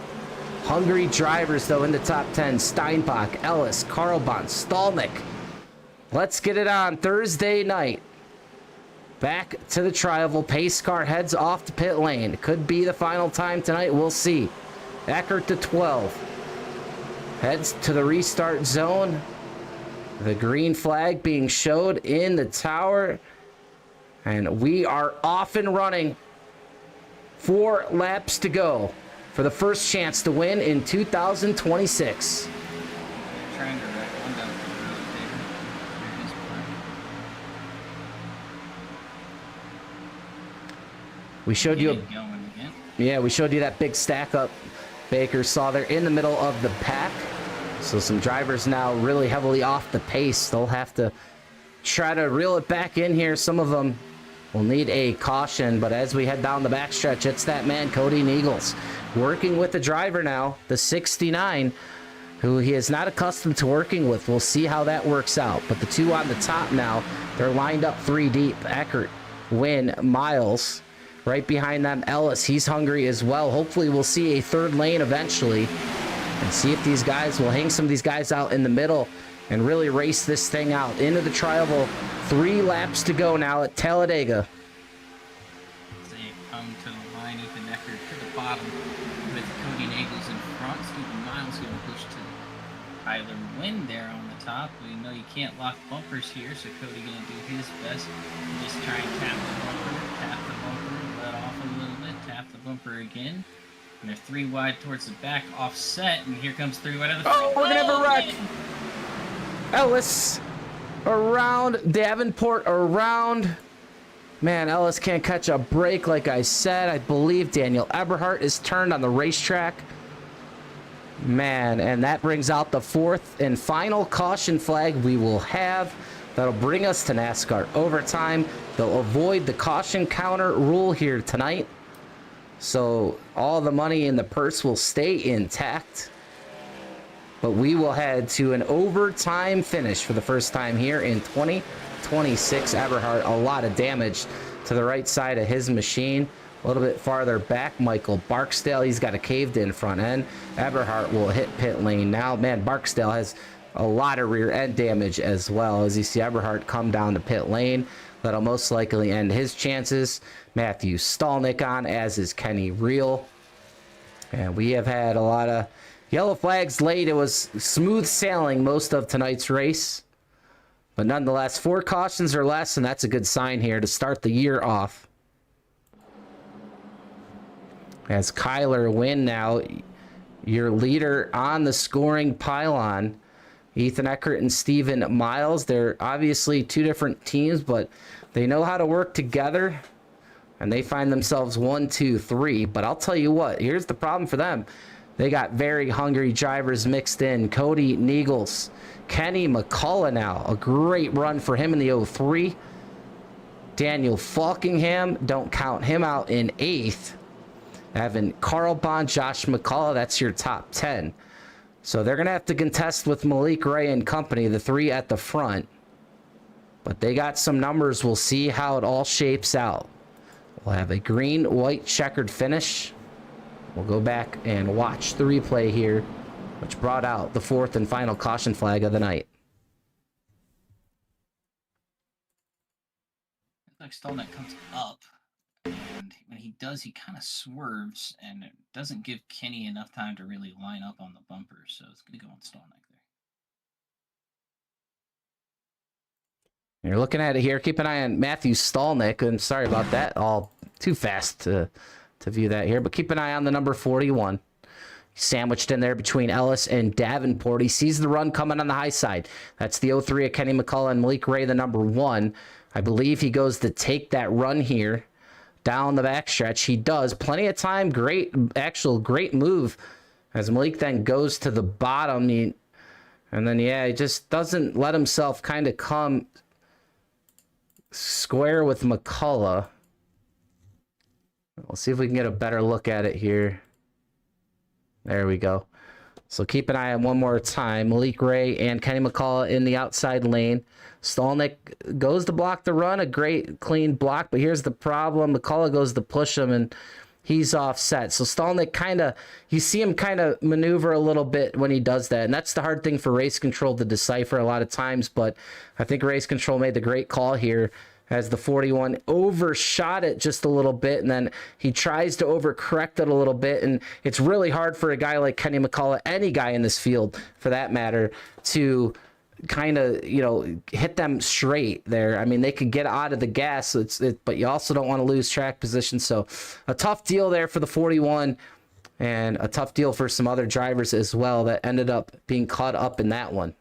Hungry drivers, though, in the top 10. Steinbach, Ellis, Karlbahn, Stallnick. Let's get it on Thursday night. Back to the Trial. Pace car heads off to pit lane. Could be the final time tonight. We'll see. Eckert to 12. Heads to the restart zone. The green flag being showed in the tower. And we are off and running. 4 laps to go for the first chance to win in 2026. Trying to wreck one down the road there. We showed you we showed you that big stack up Baker saw there in the middle of the pack. So some drivers now really heavily off the pace. They'll have to try to reel it back in here. Some of them will need a caution, but as we head down the backstretch, it's that man, Cody Neagles, working with the driver now, the 69, who he is not accustomed to working with. We'll see how that works out. But the 2 on the top now, they're lined up 3 deep. Eckert, Wynn, Miles. Right behind them, Ellis. He's hungry as well. Hopefully we'll see a 3rd lane eventually and see if these guys will hang some of these guys out in the middle and really race this thing out into the Trial. 3 laps to go now at Talladega. They come to the line. Ethan Eckert to the bottom with Cody Neagles in front. Stephen Miles going to push to Tyler Wynn there on the top. We know you can't lock bumpers here, so Cody going to do his best to just try and tap the bumper, let off a little bit, tap the bumper again. And they're 3 wide towards the back, offset, and here comes 3 wide of the front. Oh, we're going to have a wreck. Ellis around, Davenport around. Man, Ellis can't catch a break like I said. I believe Daniel Eberhardt is turned on the racetrack. Man, and that brings out the 4th and final caution flag we will have. That'll bring us to NASCAR overtime. They'll avoid the caution counter rule here tonight. So all the money in the purse will stay intact. But we will head to an overtime finish for the first time here in 2026. Eberhardt, a lot of damage to the right side of his machine. A little bit farther back, Michael Barksdale, he's got a caved in front end. Eberhardt will hit pit lane now. Man, Barksdale has a lot of rear end damage as well. As you see Eberhardt come down the pit lane, that'll most likely end his chances. Matthew Stallnick on, as is Kenny Reel. And we have had a lot of yellow flags late. It was smooth sailing most of tonight's race. But nonetheless, 4 cautions or less, and that's a good sign here to start the year off. As Kyler Wynn now, your leader on the scoring pylon. Ethan Eckert and Stephen Miles. They're obviously 2 different teams, but they know how to work together. And they find themselves 1, 2, 3. But I'll tell you what, here's the problem for them. They got very hungry drivers mixed in. Cody Neagles, Kenny McCullough now. A great run for him in the 03. Daniel Falkingham, don't count him out in 8th. Evan Carlbon, Josh McCullough, that's your top 10. So they're going to have to contest with Malik Ray and company, the 3 at the front. But they got some numbers. We'll see how it all shapes out. We'll have a green, white, checkered finish. We'll go back and watch the replay here, which brought out the 4th and final caution flag of the night. Like Stolnik comes up, and when he does, he kind of swerves, and it doesn't give Kenny enough time to really line up on the bumper, so it's going to go on Stolnik there. You're looking at it here. Keep an eye on Matthew Stolnik, and sorry about that. All too fast to view that here, but keep an eye on the number 41. Sandwiched in there between Ellis and Davenport. He sees the run coming on the high side. That's the 03 of Kenny McCullough and Malik Ray, the number 1. I believe he goes to take that run here down the backstretch. He does. Plenty of time. Great move as Malik then goes to the bottom. And then, yeah, he just doesn't let himself kind of come square with McCullough. We'll see if we can get a better look at it here. There we go. So keep an eye on one more time. Malik Ray and Kenny McCullough in the outside lane. Stolnik goes to block the run. A great, clean block. But here's the problem. McCullough goes to push him, and he's offset. So Stolnik kind of, you see him kind of maneuver a little bit when he does that. And that's the hard thing for race control to decipher a lot of times. But I think race control made the great call here, as the 41 overshot it just a little bit, and then he tries to overcorrect it a little bit, and it's really hard for a guy like Kenny McCullough, any guy in this field for that matter, to kind of, you know, hit them straight there. I mean, they could get out of the gas, but you also don't want to lose track position. So a tough deal there for the 41, and a tough deal for some other drivers as well that ended up being caught up in that one.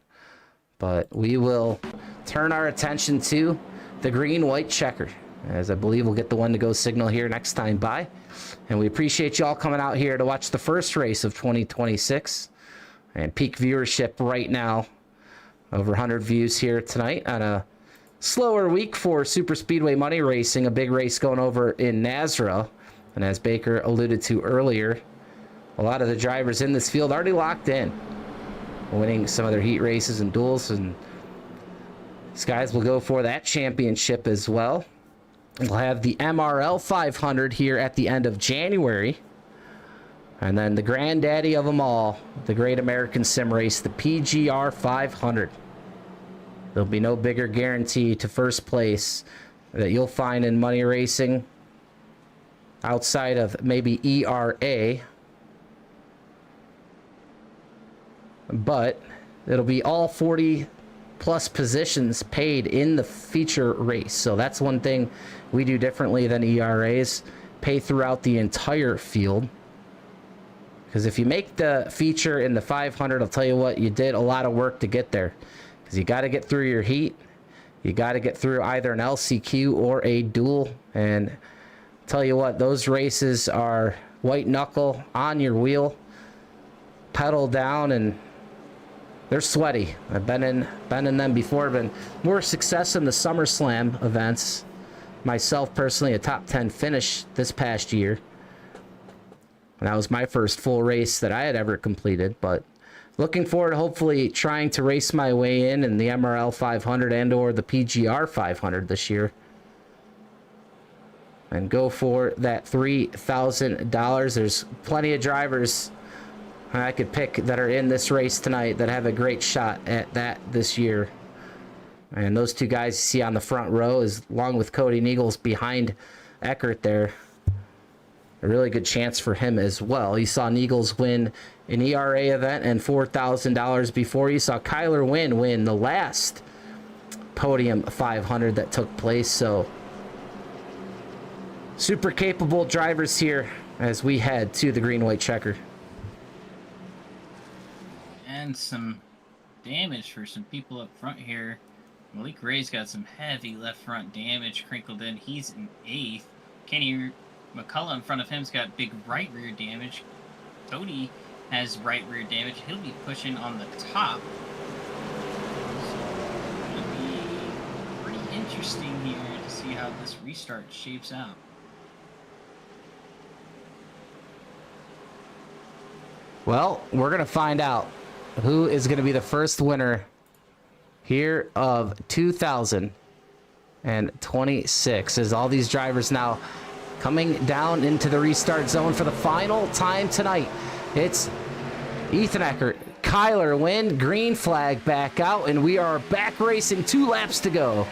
But we will turn our attention to the green-white checker, as I believe we'll get the one to go signal here next time by. And we appreciate you all coming out here to watch the first race of 2026. And peak viewership right now, over 100 views here tonight on a slower week for Super Speedway money racing, a big race going over in Nazareth. And as Baker alluded to earlier, a lot of the drivers in this field already locked in, winning some of their heat races and duels, and these guys will go for that championship as well. We'll have the MRL 500 here at the end of January. And then the granddaddy of them all, the Great American Sim Race, the PGR 500. There'll be no bigger guarantee to first place that you'll find in money racing outside of maybe ERA. But it'll be all 40 plus positions paid in the feature race. So that's one thing we do differently than ERAs, pay throughout the entire field. Because if you make the feature in the 500, I'll tell you what, you did a lot of work to get there. Because you got to get through your heat. You got to get through either an LCQ or a duel. And I'll tell you what, those races are white knuckle, on your wheel, pedal down, and they're sweaty. I've been in them before. Been more success in the SummerSlam events. Myself personally, a top 10 finish this past year. And that was my first full race that I had ever completed. But looking forward to hopefully trying to race my way in the MRL 500 and or the PGR 500 this year. And go for that $3,000. There's plenty of drivers I could pick that are in this race tonight that have a great shot at that this year. And those two guys you see on the front row, is along with Cody Niegels behind Eckert there. A really good chance for him as well. You saw Niegels win an ERA event and $4,000 before. You saw Kyler win the last Podium 500 that took place. So super capable drivers here as we head to the green-white checker. And some damage for some people up front here. Malik Ray's got some heavy left front damage crinkled in. He's in 8th. Kenny McCullough in front of him's got big right rear damage. Cody has right rear damage. He'll be pushing on the top. So it'll be pretty interesting here to see how this restart shapes out. Well, we're going to find out who is going to be the first winner here of 2026, as all these drivers now coming down into the restart zone for the final time tonight. It's Ethan Eckert, Kyler Wynn, green flag back out, and we are back racing. 2 laps to go.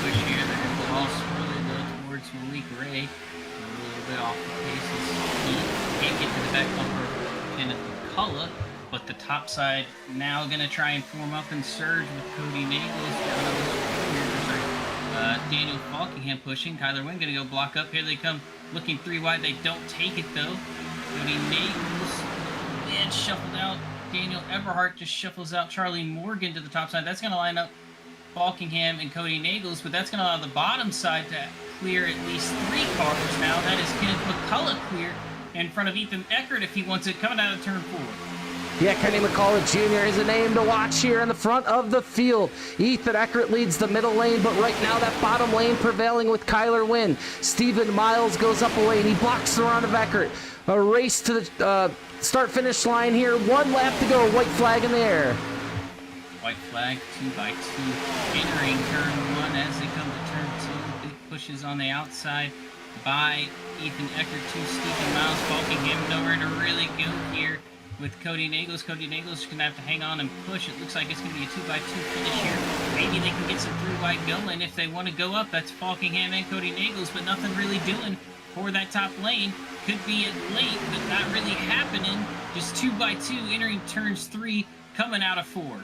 Push here. They're going to go all swirly though towards Malik Ray. A little bit off the pace as he can't get to the back bumper of Kenneth McCullough, but the top side now going to try and form up and surge with Cody Nagels. Daniel Falkingham pushing. Kyler Wynn going to go block up. Here they come, looking 3 wide. They don't take it though. Cody Nagels and shuffled out. Daniel Everhart just shuffles out Charlie Morgan to the top side. That's going to line up Falkingham and Cody Nagels, but that's going to allow the bottom side to clear at least 3 cars now. That is Kenneth McCullough clear in front of Ethan Eckert if he wants it, coming out of turn 4. Yeah, Kenny McCullough Jr. is a name to watch here in the front of the field. Ethan Eckert leads the middle lane, but right now that bottom lane prevailing with Kyler Wynn. Stephen Miles goes up a lane. He blocks the run of Eckert. A race to the start-finish line here. 1 lap to go. White flag in the air. White flag, 2 by 2. Entering turn 1 as they come to turn 2. Big pushes on the outside by Ethan Eckert to Stephen Miles. Falkingham nowhere to really go here with Cody Nagels. Cody Nagels is going to have to hang on and push. It looks like it's going to be a 2 by 2 finish here. Maybe they can get some 3 wide going if they want to go up. That's Falkingham and Cody Nagels, but nothing really doing for that top lane. Could be it late, but not really happening. Just 2 by 2 entering turns 3, coming out of 4.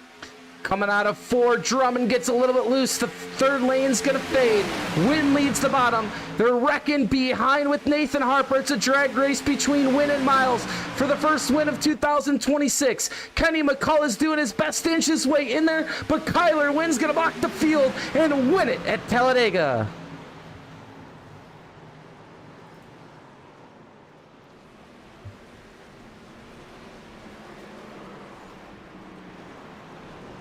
Coming out of 4, Drummond gets a little bit loose. The third lane's going to fade. Wynn leads the bottom. They're wrecking behind with Nathan Harper. It's a drag race between Wynn and Miles for the first win of 2026. Kenny McCullough is doing his best to inch his way in there, but Kyler Wynn's going to block the field and win it at Talladega.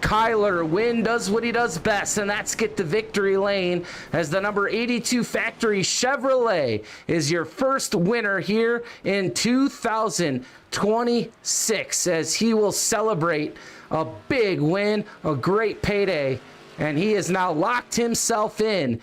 Kyler Wynn does what he does best, and that's get the victory lane as the number 82 factory Chevrolet is your first winner here in 2026, as he will celebrate a big win, a great payday, and he has now locked himself in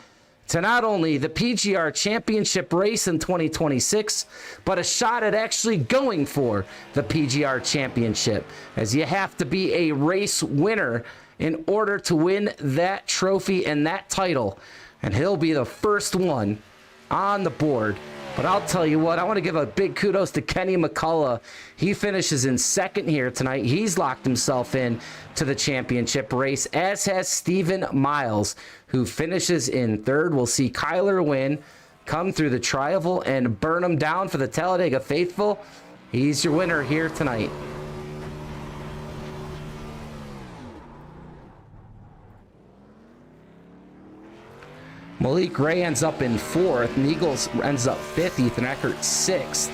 to not only the PGR Championship race in 2026, but a shot at actually going for the PGR Championship, as you have to be a race winner in order to win that trophy and that title, and he'll be the first one on the board. But I'll tell you what, I want to give a big kudos to Kenny McCullough. He finishes in second here tonight. He's locked himself in to the championship race, as has Stephen Miles, who finishes in third. We'll see Kyler Wynn come through the tri-oval and burn him down for the Talladega faithful. He's your winner here tonight. Malik Ray ends up in fourth. Nagels ends up fifth. Ethan Eckert sixth.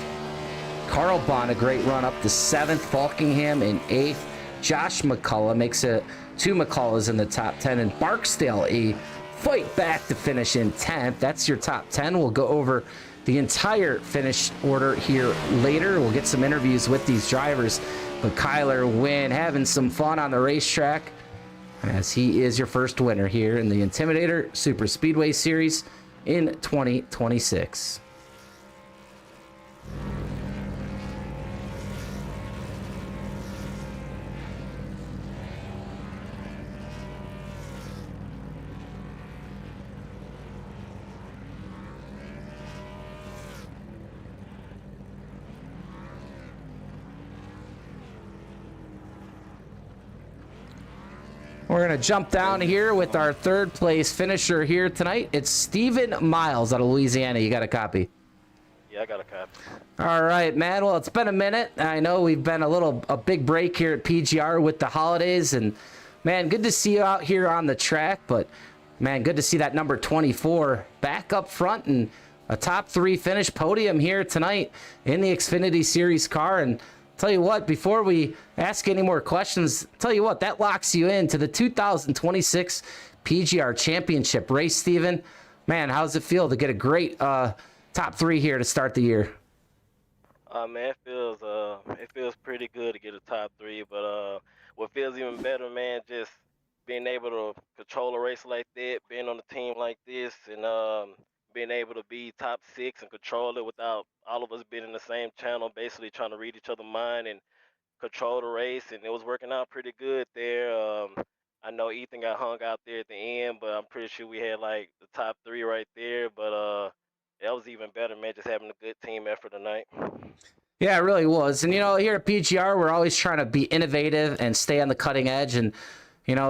Carl Bond, a great run up to seventh. Falkingham in eighth. Josh McCullough makes it 2 McCulloughs in the top 10. And Barksdale, a fight back to finish in 10th. That's your top 10. We'll go over the entire finish order here later. We'll get some interviews with these drivers. But Kyler Wynn having some fun on the racetrack, as he is your first winner here in the Intimidator Superspeedway Series in 2026. We're going to jump down here with our third place finisher here tonight. It's Stephen Miles out of Louisiana. You got a copy? Yeah, I got a copy. All right, man. Well, it's been a minute. I know we've been a big break here at PGR with the holidays. And, man, good to see you out here on the track. But, man, good to see that number 24 back up front and a top 3 finish podium here tonight in the Xfinity Series car. And tell you what, before we ask any more questions, tell you what, that locks you into the 2026 PGR Championship race. Steven, man, how does it feel to get a great top 3 here to start the year? Man, it feels pretty good to get a top 3, but what feels even better, man, just being able to control a race like that, being on a team like this, and being able to be top 6 and control it without all of us being in the same channel, basically trying to read each other's mind and control the race, and it was working out pretty good there. I know Ethan got hung out there at the end, but I'm pretty sure we had like the top 3 right there. But that was even better, man, just having a good team effort tonight. Yeah, it really was. And, here at PGR, we're always trying to be innovative and stay on the cutting edge. And,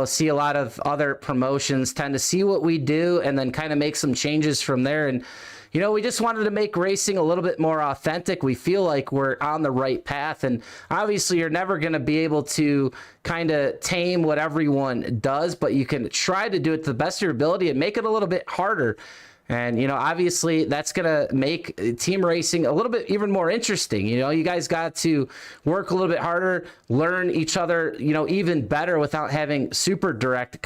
see a lot of other promotions tend to see what we do and then kind of make some changes from there. And, we just wanted to make racing a little bit more authentic. We feel like we're on the right path. And obviously, you're never going to be able to kind of tame what everyone does, but you can try to do it to the best of your ability and make it a little bit harder. And, obviously that's going to make team racing a little bit even more interesting. You guys got to work a little bit harder, learn each other, even better without having super direct,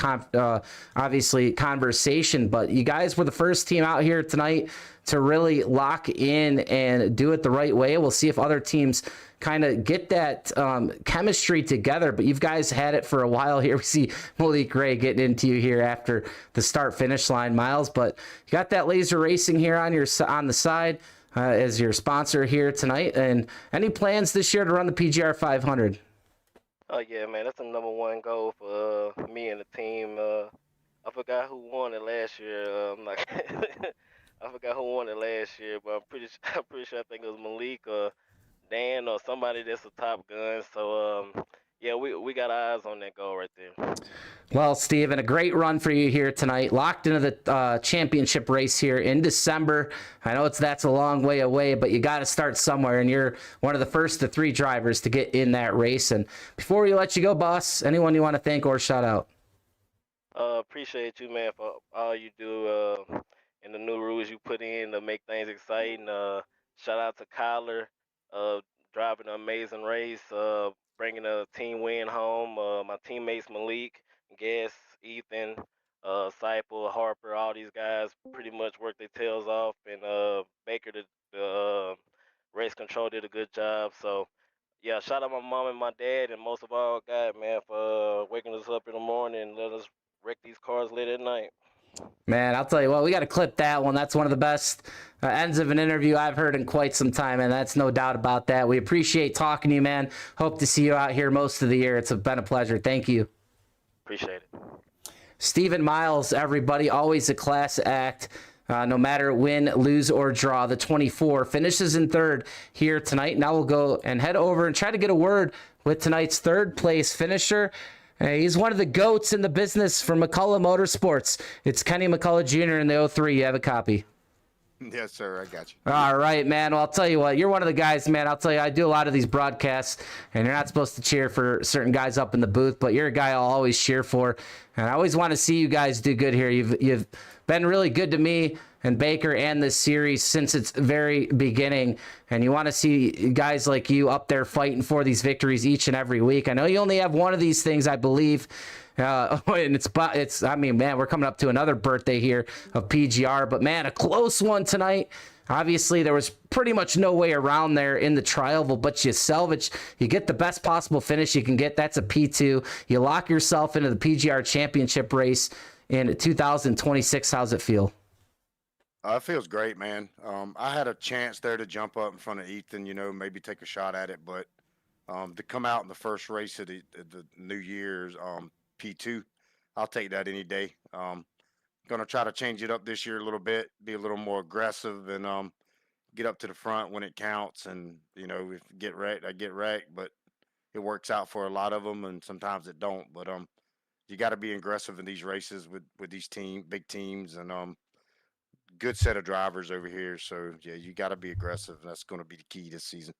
obviously, conversation. But you guys were the first team out here tonight to really lock in and do it the right way. We'll see if other teams kind of get that chemistry together, but you guys had it for a while here. We see Malik Ray getting into you here after the start finish line, Miles, but you got that Laser Racing here on the side as your sponsor here tonight. And any plans this year to run the PGR 500? Oh yeah, man, that's the #1 goal for me and the team. I forgot who won it last year. I forgot who won it last year, but I'm pretty sure I think it was Malik or Dan or somebody that's a Top Gun. So yeah, we got eyes on that goal right there. Well, Steven, a great run for you here tonight. Locked into the championship race here in December. I know that's a long way away, but you got to start somewhere, and you're one of the first to 3 drivers to get in that race. And before we let you go, boss, anyone you want to thank or shout out? Appreciate you, man, for all you do and the new rules you put in to make things exciting. Shout out to Kyler, driving an amazing race, bringing a team win home. My teammates Malik, Guess, Ethan, Seipel, Harper, all these guys pretty much worked their tails off, and Baker, the race control, did a good job. So yeah, shout out my mom and my dad, and most of all, God, man, for waking us up in the morning and letting us wreck these cars late at night. Man, I'll tell you what, we got to clip that one. That's one of the best ends of an interview I've heard in quite some time, and that's no doubt about that. We appreciate talking to you, man. Hope to see you out here most of the year. It's been a pleasure. Thank you. Appreciate it. Steven Miles, everybody, always a class act. No matter win, lose, or draw, the 24 finishes in 3rd here tonight. Now we'll go and head over and try to get a word with tonight's 3rd place finisher. He's one of the GOATs in the business for McCullough Motorsports. It's Kenny McCullough Jr. in the 03. You have a copy? Yes, sir. I got you. All right, man. Well, I'll tell you what. You're one of the guys, man. I'll tell you, I do a lot of these broadcasts, and you're not supposed to cheer for certain guys up in the booth, but you're a guy I'll always cheer for, and I always want to see you guys do good here. You've been really good to me and Baker and this series since its very beginning, and you want to see guys like you up there fighting for these victories each and every week. I know you only have one of these things, I believe, and I mean, man, we're coming up to another birthday here of PGR, but man, a close one tonight. Obviously, there was pretty much no way around there in the tri-oval, but you salvage, you get the best possible finish you can get. That's a P2. You lock yourself into the PGR championship race in 2026. How's it feel? It feels great, man. I had a chance there to jump up in front of Ethan, maybe take a shot at it, but to come out in the first race of the New Year's P2, I'll take that any day. Gonna try to change it up this year a little bit, be a little more aggressive, and get up to the front when it counts. And if get wrecked, I get wrecked, but it works out for a lot of them, and sometimes it don't. But you got to be aggressive in these races with these big teams, and good set of drivers over here. So yeah, you got to be aggressive, and that's going to be the key this season.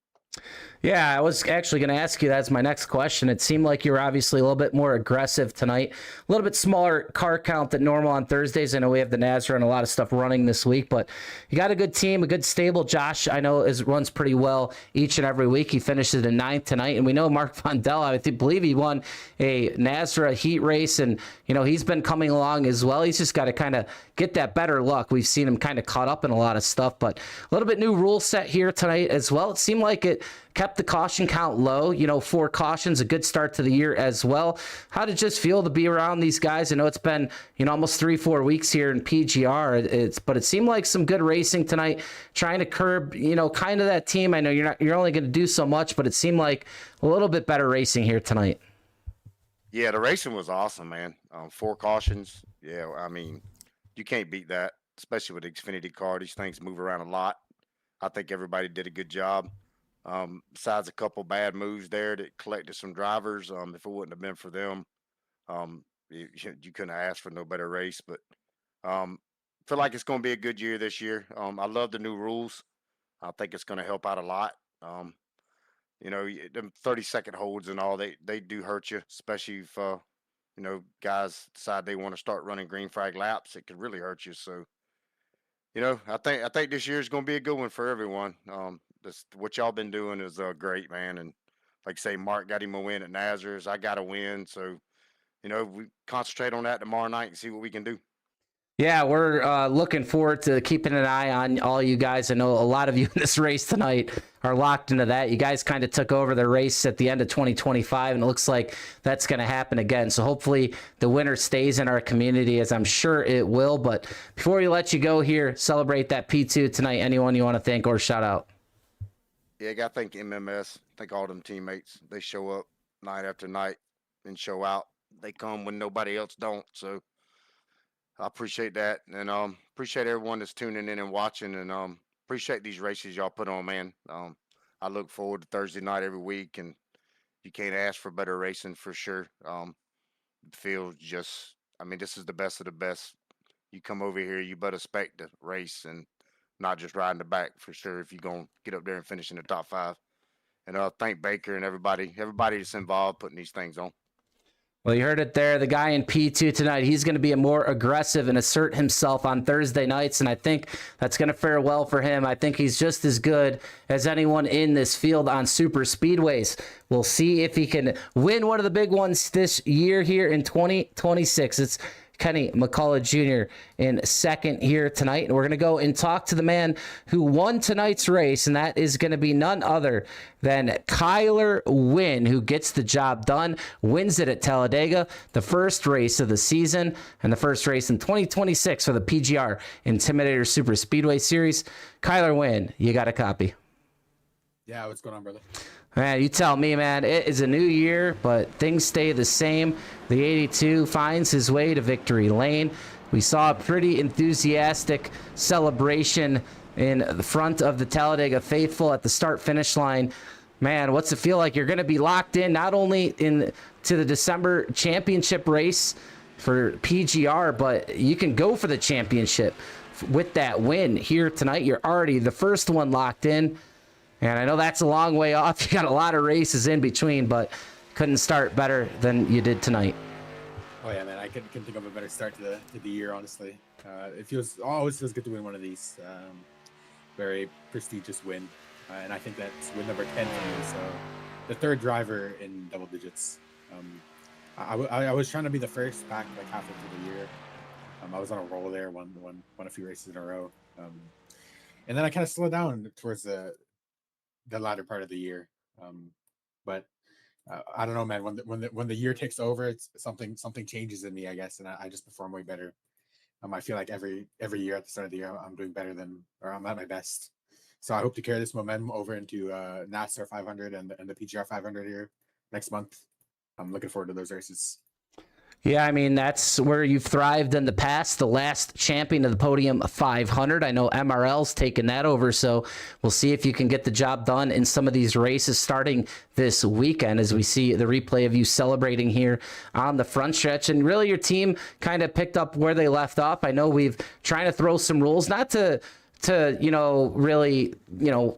Yeah, I was actually going to ask you. That's my next question. It seemed like you were obviously a little bit more aggressive tonight. A little bit smaller car count than normal on Thursdays. I know we have the NASRA and a lot of stuff running this week, but you got a good team, a good stable. Josh, I know, runs pretty well each and every week. He finishes in 9th tonight, and we know Mark Vondel, believe he won a NASRA heat race, and he's been coming along as well. He's just got to kind of get that better luck. We've seen him kind of caught up in a lot of stuff, but a little bit new rule set here tonight as well. It seemed like it kept the caution count low, 4 cautions, a good start to the year as well. How did it just feel to be around these guys? I know it's been, almost 3-4 weeks here in PGR, but it seemed like some good racing tonight, trying to curb, kind of that team. I know you're only going to do so much, but it seemed like a little bit better racing here tonight. Yeah, the racing was awesome, man. 4 cautions. Yeah, I mean, you can't beat that, especially with the Xfinity car. These things move around a lot. I think everybody did a good job. Besides a couple bad moves there that collected some drivers. If it wouldn't have been for them, you couldn't have asked for no better race. But feel like it's going to be a good year this year. I love the new rules. I think it's going to help out a lot. Them 30-second holds and all, they do hurt you, especially if guys decide they want to start running green flag laps. It could really hurt you. So I think this year is going to be a good one for everyone. What y'all been doing is great, man. And like I say, Mark got him a win at Nazareth. I got a win. So, we concentrate on that tomorrow night and see what we can do. Yeah, we're looking forward to keeping an eye on all you guys. I know a lot of you in this race tonight are locked into that. You guys kind of took over the race at the end of 2025, and it looks like that's going to happen again. So hopefully the winner stays in our community, as I'm sure it will. But before we let you go here, celebrate that P2 tonight. Anyone you want to thank or shout out? Yeah, I got to thank MMS. Thank all them teammates. They show up night after night and show out. They come when nobody else don't. So I appreciate that. And appreciate everyone that's tuning in and watching. And appreciate these races y'all put on, man. I look forward to Thursday night every week. And you can't ask for better racing for sure. Feels just, this is the best of the best. You come over here, you better expect the race and not just riding the back for sure if you're going to get up there and finish in the top 5. And thank Baker and everybody that's involved putting these things on. Well, you heard it there. The guy in P2 tonight, he's going to be more aggressive and assert himself on Thursday nights, and I think that's going to fare well for him. I think he's just as good as anyone in this field on super speedways. We'll see if he can win one of the big ones this year here in 2026. It's Kenny McCullough Jr. in second here tonight. And we're going to go and talk to the man who won tonight's race, and that is going to be none other than Kyler Wynn, who gets the job done, wins it at Talladega, the first race of the season, and the first race in 2026 for the PGR Intimidator Superspeedway Series. Kyler Wynn, you got a copy. Yeah, what's going on, brother? Man, you tell me, man. It is a new year, but things stay the same. The 82 finds his way to victory lane. We saw a pretty enthusiastic celebration in the front of the Talladega faithful at the start-finish line. Man, what's it feel like? You're going to be locked in not only to the December championship race for PGR, but you can go for the championship with that win here tonight. You're already the first one locked in. And I know that's a long way off. You got a lot of races in between, but couldn't start better than you did tonight. Oh yeah, man! I couldn't think of a better start to the year. Honestly, it always feels good to win one of these. Very prestigious win, and I think that's win number 10 for me. So the third driver in double digits. I was trying to be the first back like halfway through the year. I was on a roll there, won a few races in a row, and then I kind of slowed down towards the latter part of the year. But I don't know, man, when the year takes over, it's something changes in me, I guess. And I just perform way better. I feel like every year at the start of the year, I'm doing better or I'm at my best. So I hope to carry this momentum over into NASCAR 500 and the PGR 500 here next month. I'm looking forward to those races. Yeah, I mean, that's where you've thrived in the past, the last champion of the Podium 500. I know MRL's taken that over, so we'll see if you can get the job done in some of these races starting this weekend as we see the replay of you celebrating here on the front stretch. And really, your team kind of picked up where they left off. I know we've trying to throw some rules, not to to, really,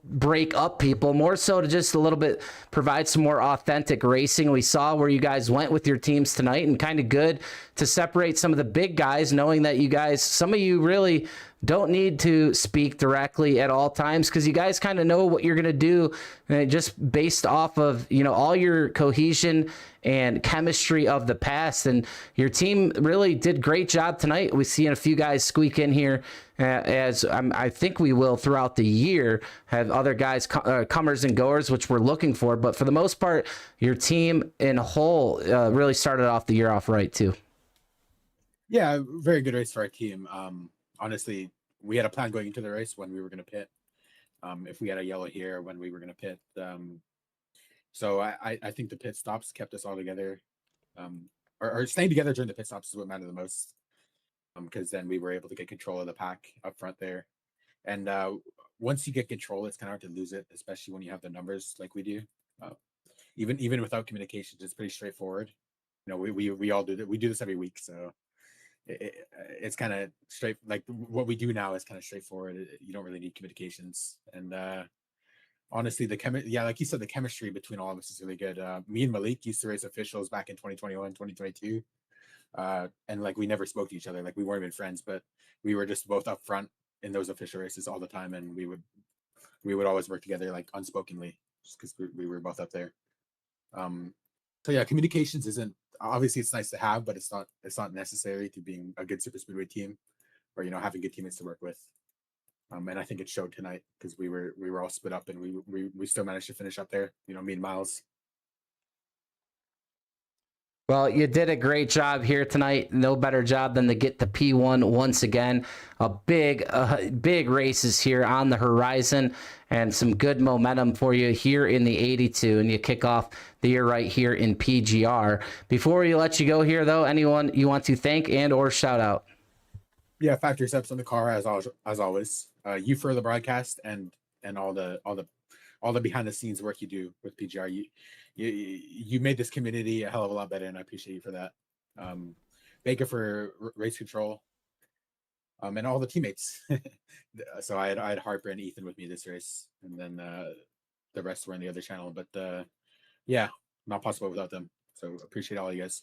break up people, more so to just a little bit provide some more authentic racing. We saw where you guys went with your teams tonight, and kind of good to separate some of the big guys, knowing that you guys, some of you really don't need to speak directly at all times, because you guys kind of know what you're going to do, just based off of, all your cohesion and chemistry of the past. And your team really did great job tonight. We see a few guys squeak in here, as I think we will throughout the year have other guys, comers and goers, which we're looking for. But for the most part, your team in whole really started off the year off right too. Yeah, very good race for our team. Honestly, we had a plan going into the race when we were going to pit. If we had a yellow here, when we were going to pit. So I think the pit stops kept us all together. Or staying together during the pit stops is what mattered the most. Because then we were able to get control of the pack up front there. And once you get control, it's kind of hard to lose it, especially when you have the numbers like we do. Even without communications, it's pretty straightforward. We all do that. We do this every week, so it's kind of straight. Like what we do now is kind of straightforward. You don't really need communications. And honestly, like you said, the chemistry between all of us is really good. Me and Malik used to race officials back in 2021, 2022. And like we never spoke to each other, like we weren't even friends, but we were just both up front in those official races all the time, and we would always work together like unspokenly, just because we were both up there. So yeah, communications isn't, obviously it's nice to have, but it's not necessary to being a good super speedway team, or having good teammates to work with. And I think it showed tonight, because we were all split up, and we still managed to finish up there, me and Miles. Well, you did a great job here tonight. No better job than to get the P1 once again. A big races here on the horizon, and some good momentum for you here in the 82. And you kick off the year right here in PGR. Before we let you go here, though, anyone you want to thank and or shout out? Yeah, Factory Steps on the car as always. You for the broadcast and all the behind the scenes work you do with PGR. You made this community a hell of a lot better, and I appreciate you for that. Baker for race control, and all the teammates. So I had Harper and Ethan with me this race, and then the rest were in the other channel. But yeah, not possible without them. So appreciate all you guys.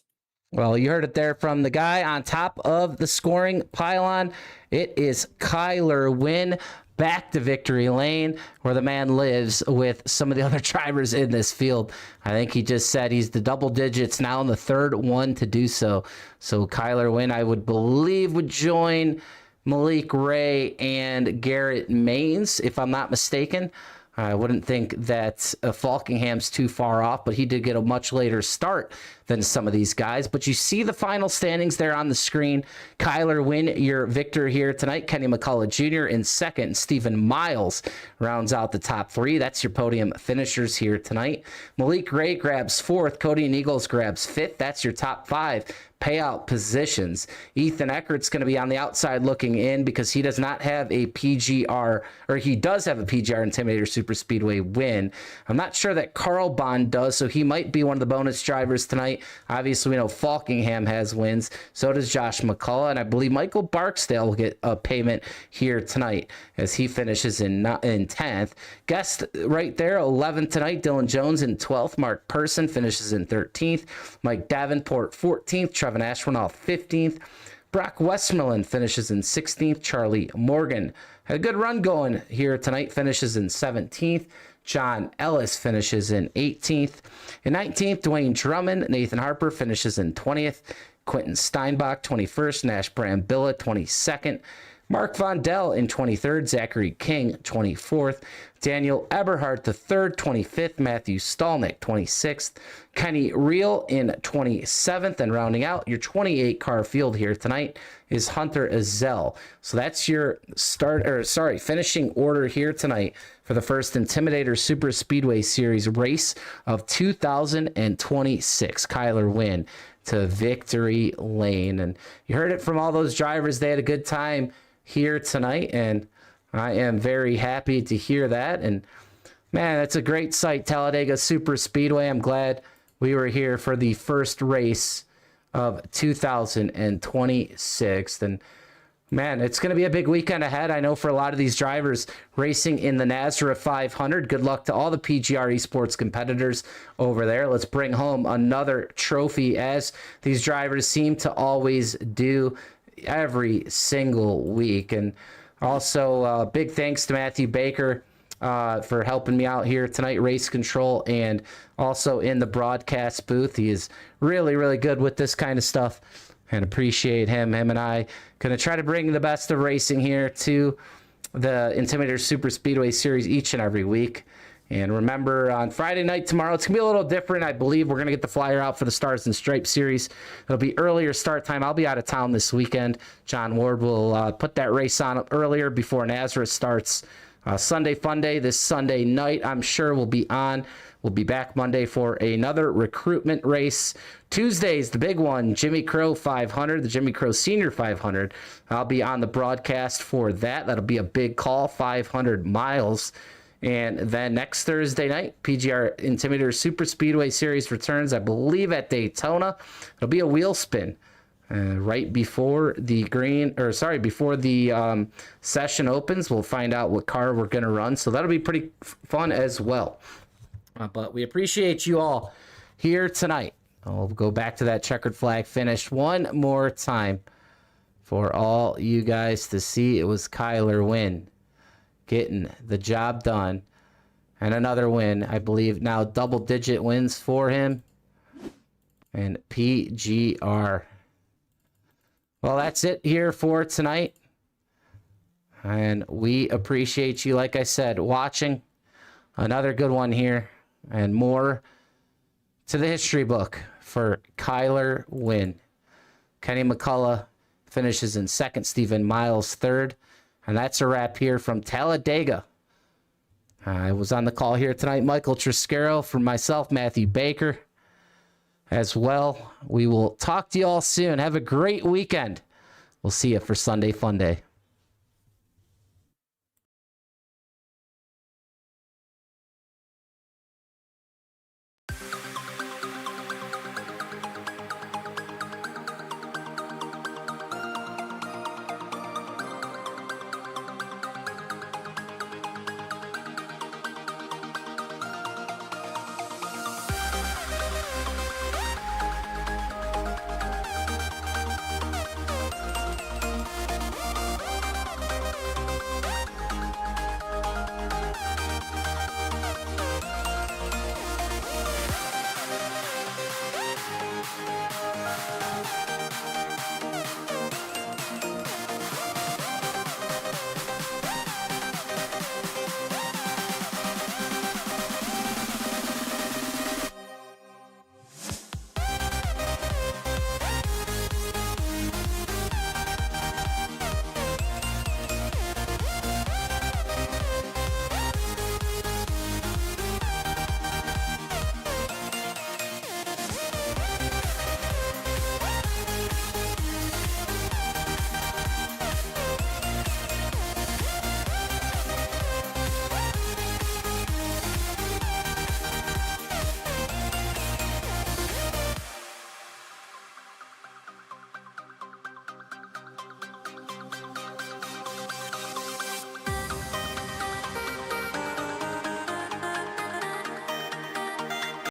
Well, you heard it there from the guy on top of the scoring pylon. It is Kyler Wynn, back to victory lane, where the man lives with some of the other drivers in this field. I think he just said he's the double digits now, and the third one to do so. So Kyler Wynn, I would believe, would join Malik Ray and Garrett Maines, if I'm not mistaken. I wouldn't think that Falkingham's too far off, but he did get a much later start than some of these guys. But you see the final standings there on the screen. Kyler Wynn, your victor here tonight. Kenny McCullough Jr. in second. Stephen Miles rounds out the top three. That's your podium finishers here tonight. Malik Ray grabs fourth. Cody and Eagles grabs fifth. That's your top five payout positions. Ethan Eckert's going to be on the outside looking in, because he does not have a PGR, or he does have a PGR Intimidator Superspeedway win. I'm not sure that Carl Bond does, so he might be one of the bonus drivers tonight. Obviously, we know Falkingham has wins. So does Josh McCullough, and I believe Michael Barksdale will get a payment here tonight as he finishes in 10th. Guest right there, 11th tonight, Dylan Jones in 12th. Mark Person finishes in 13th. Mike Davenport, 14th. Trevin Ashwinoff, 15th. Brock Westmoreland finishes in 16th. Charlie Morgan had a good run going here tonight, finishes in 17th. John Ellis finishes in 18th. In 19th, Dwayne Drummond. Nathan Harper finishes in 20th. Quentin Steinbach, 21st. Nash Brambilla, 22nd. Mark Vondell in 23rd. Zachary King, 24th. Daniel Eberhardt III, 25th. Matthew Stallnick, 26th. Kenny Reel in 27th. And rounding out your 28 car field here tonight is Hunter Azell. So that's your finishing order here tonight for the first Intimidator Superspeedway Series race of 2026. Kyler Wynn to victory lane. And you heard it from all those drivers. They had a good time here tonight, and I am very happy to hear that. And man, that's a great sight, Talladega Superspeedway. I'm glad we were here for the first race of 2026. And Man, it's going to be a big weekend ahead. I know for a lot of these drivers racing in the Nazareth 500. Good luck to all the PGR eSports competitors over there. Let's bring home another trophy, as these drivers seem to always do every single week. And also, big thanks to Matthew Baker for helping me out here tonight, race control, and also in the broadcast booth. He is really, really good with this kind of stuff, and appreciate him. Him and I going to try to bring the best of racing here to the Intimidator Superspeedway Series each and every week. And remember, on Friday night tomorrow, it's going to be a little different. I believe we're going to get the flyer out for the Stars and Stripes Series. It'll be earlier start time. I'll be out of town this weekend. John Ward will put that race on earlier before Nazareth starts. Sunday Fun Day this Sunday night, I'm sure we'll be on. We'll be back Monday for another recruitment race. Tuesday's the big one, Jimmy Crow 500, the Jimmy Crow Senior 500. I'll be on the broadcast for that. That'll be a big call, 500 miles. And then next Thursday night, PGR Intimidator Superspeedway Series returns, I believe, at Daytona. It'll be a wheel spin right before the before the session opens. We'll find out what car we're going to run. So that'll be pretty fun as well. But we appreciate you all here tonight. I'll go back to that checkered flag finish one more time for all you guys to see. It was Kyler Wynn getting the job done. And another win, I believe now double-digit wins for him. And PGR. Well, that's it here for tonight. And we appreciate you, like I said, watching. Another good one here. And more to the history book for Kyler Wynn. Kenny McCullough finishes in second. Stephen Miles third. And that's a wrap here from Talladega. I was on the call here tonight. Michael Triscaro, from myself, Matthew Baker as well. We will talk to you all soon. Have a great weekend. We'll see you for Sunday Fun Day.